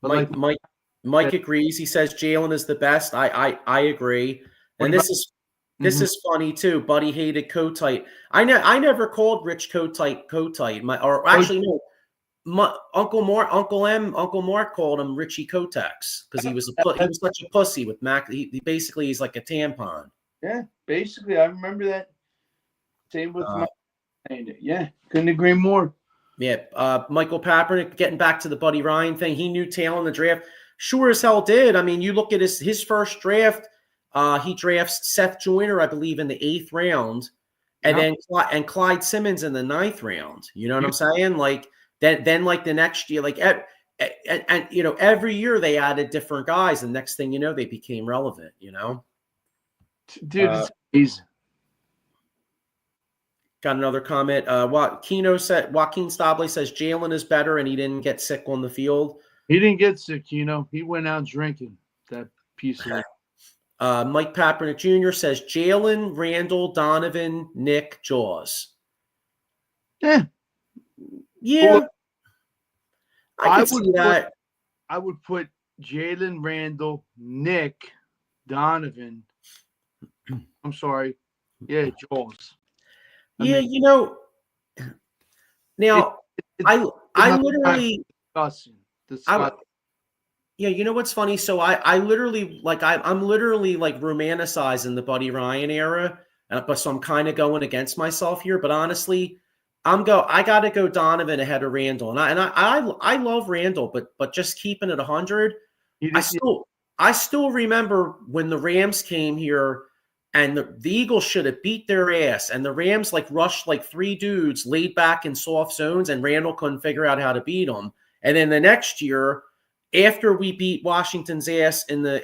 Mike agrees. He says Jalen is the best. I agree. And this is funny too. Buddy hated Kotite. I never called Rich Kotite. Uncle Mark called him Richie Kotex because he was such a pussy with Mac. Basically he's like a tampon. Yeah, basically I remember that. Same with my yeah, couldn't agree more. Yeah, Michael Kaepernick, getting back to the Buddy Ryan thing, he knew Taylor in the draft. Sure as hell did. I mean, you look at his first draft, he drafts Seth Joyner, I believe, in the 8th round, and then Clyde Simmons in the 9th round. You know what I'm saying? Like then like the next year, like and every year they added different guys, and next thing you know, they became relevant. Dude, it's amazing. Got another comment. Joaquin Stable says Jalen is better and he didn't get sick on the field. He didn't get sick, He went out drinking that piece of Mike Kaepernick Jr. says Jalen, Randall, Donovan, Nick, Jaws. Yeah. Well, I could see that. I would put Jalen, Randall, Nick, Donovan. I'm sorry. Yeah, Jaws. Yeah, now I literally you know what's funny? So I literally I'm literally like romanticizing the Buddy Ryan era, but so I'm kind of going against myself here. But honestly, I got to go Donovan ahead of Randall, and I love Randall, but just keeping it 100, I still remember when the Rams came here. And the Eagles should have beat their ass. And the Rams rushed 3 dudes laid back in soft zones, and Randall couldn't figure out how to beat them. And then the next year, after we beat Washington's ass in the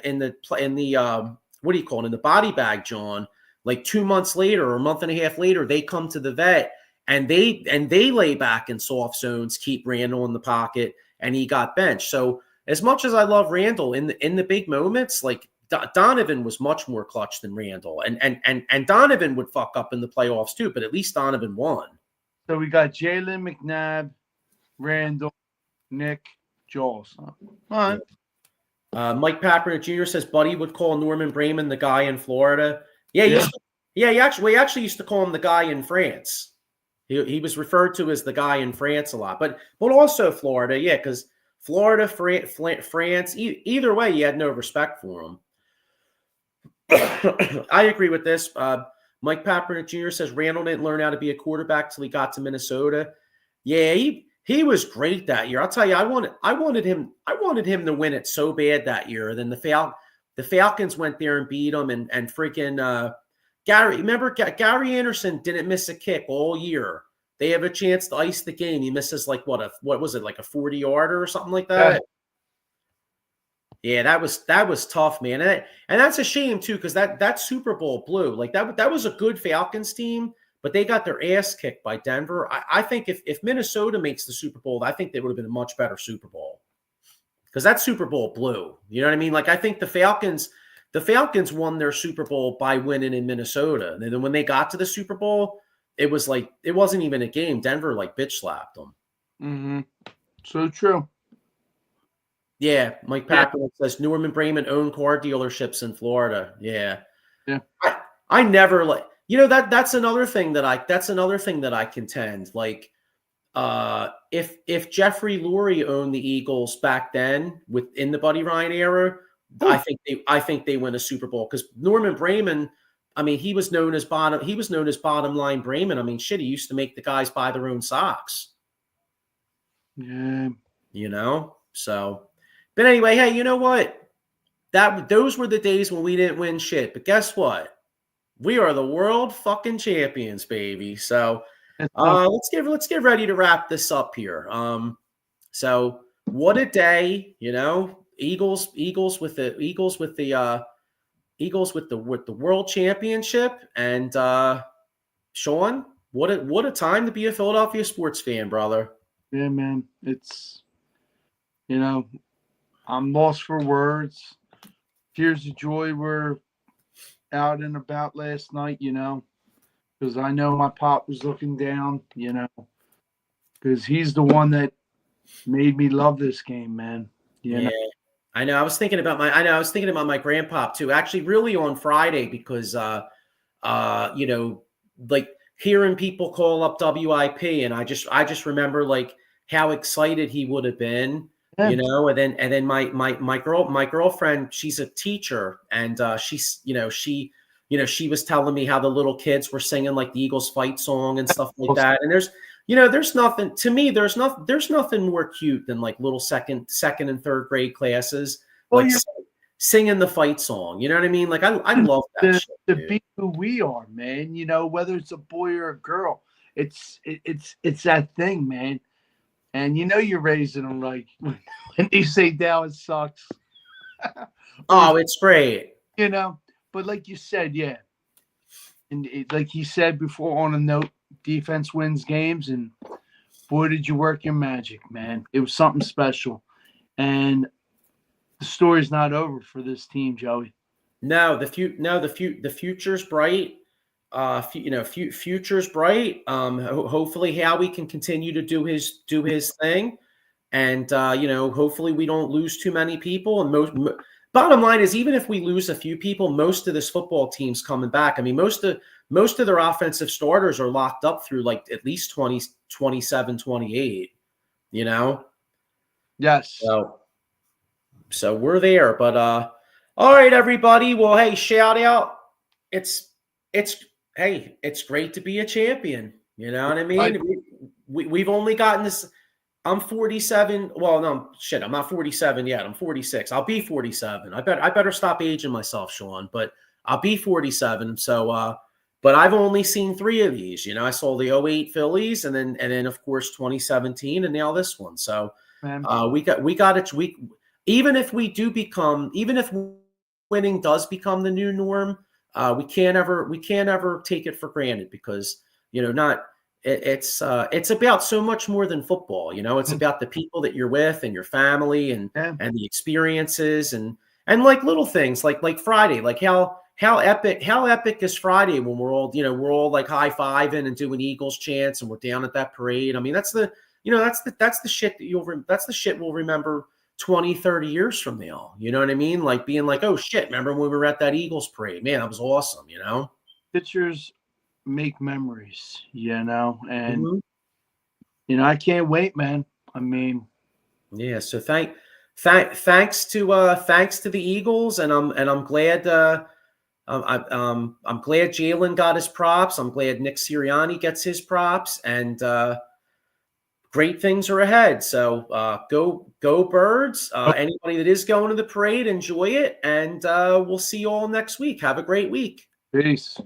what do you call it, in the body bag, John, 2 months later or a month and a half later, they come to the vet and they lay back in soft zones, keep Randall in the pocket, and he got benched. So as much as I love Randall in the big moments, Donovan was much more clutch than Randall, and Donovan would fuck up in the playoffs too, but at least Donovan won. So we got Jalen, McNabb, Randall, Nick, Jaws. All right. Mike Kaepernick Jr. says Buddy would call Norman Braman the guy in Florida. We actually used to call him the guy in France. He was referred to as the guy in France a lot, but also Florida, because Florida, France, either way, you had no respect for him. I agree with this. Mike Kaepernick Jr. says Randall didn't learn how to be a quarterback till he got to Minnesota. Yeah, he was great that year. I'll tell you, I wanted him to win it so bad that year. Then the Falcons went there and beat him, and freaking Gary Anderson didn't miss a kick all year. They have a chance to ice the game. He misses what was it, like a 40-yarder or something like that? Yeah, that was tough, man. And that's a shame too, because that Super Bowl blew. That was a good Falcons team, but they got their ass kicked by Denver. I think if Minnesota makes the Super Bowl, I think they would have been a much better Super Bowl. Because that Super Bowl blew. You know what I mean? I think the Falcons won their Super Bowl by winning in Minnesota. And then when they got to the Super Bowl, it was it wasn't even a game. Denver bitch slapped them. Mm-hmm. So true. Yeah, Mike Packard says Norman Braman owned car dealerships in Florida. Yeah. I never that's another thing that I contend. if Jeffrey Lurie owned the Eagles back then within the Buddy Ryan era, Ooh. I think they win a Super Bowl because Norman Brayman, I mean, he was known as bottom line Brayman. I mean, shit, he used to make the guys buy their own socks. Yeah. You know? So, but anyway, hey, you know what? Those were the days when we didn't win shit. But guess what? We are the world fucking champions, baby. So let's get ready to wrap this up here. So what a day, you know. Eagles with the world championship. And Sean, what a time to be a Philadelphia sports fan, brother. Yeah, man. It's, you know, I'm lost for words. Tears of joy were out and about last night, you know, because I know my pop was looking down, you know, because he's the one that made me love this game, man. You know? I know. I was thinking about my grandpop too. Actually, really on Friday because you know, like hearing people call up WIP, and I just remember like how excited he would have been. Yeah. You know, and then my girlfriend, she's a teacher, and she was telling me how the little kids were singing like the Eagles fight song and stuff like that. And there's nothing to me. There's nothing more cute than like little second and third grade classes like singing the fight song. You know what I mean? Like I love that shit, to dude. be who we are, man. You know, whether it's a boy or a girl, it's that thing, man. And you know you're raising them right when they say Dallas sucks. Oh, it's great. You know, but like you said, yeah. And like he said before on a note, defense wins games. And boy, did you work your magic, man. It was something special. And the story's not over for this team, Joey. No, the future's bright. Future's bright. Hopefully Howie can continue to do his thing, and hopefully we don't lose too many people. And bottom line is, even if we lose a few people, most of this football team's coming back. I mean, most of their offensive starters are locked up through like at least 27, 28. You know. Yes. So we're there, but all right, everybody. Well, hey, shout out. It's great to be a champion. You know what I mean? We've only gotten this. I'm 47. Well, no, shit, I'm not 47 yet. I'm 46. I'll be 47. I better stop aging myself, Sean. But I'll be 47. So, but I've only seen 3 of these. You know, I saw the 08 Phillies, and then of course 2017, and now this one. So, we got it. Even if winning does become the new norm, we can't ever take it for granted because, you know, it's about so much more than football. You know, it's about the people that you're with and your family and the experiences and like little things like Friday, like how epic is Friday when we're all like high-fiving and doing Eagles chants and we're down at that parade. I mean, that's the shit that's the shit we'll remember 20, 30 years from now. You know what I mean? Like being like, oh shit, remember when we were at that Eagles parade? Man, that was awesome, you know? Pictures make memories, you know, and you know, I can't wait, man. I mean, yeah, so thanks to the Eagles, and I'm glad I'm glad Jalen got his props. I'm glad Nick Sirianni gets his props, and great things are ahead. So go Birds. Anybody that is going to the parade, enjoy it. And we'll see you all next week. Have a great week. Peace.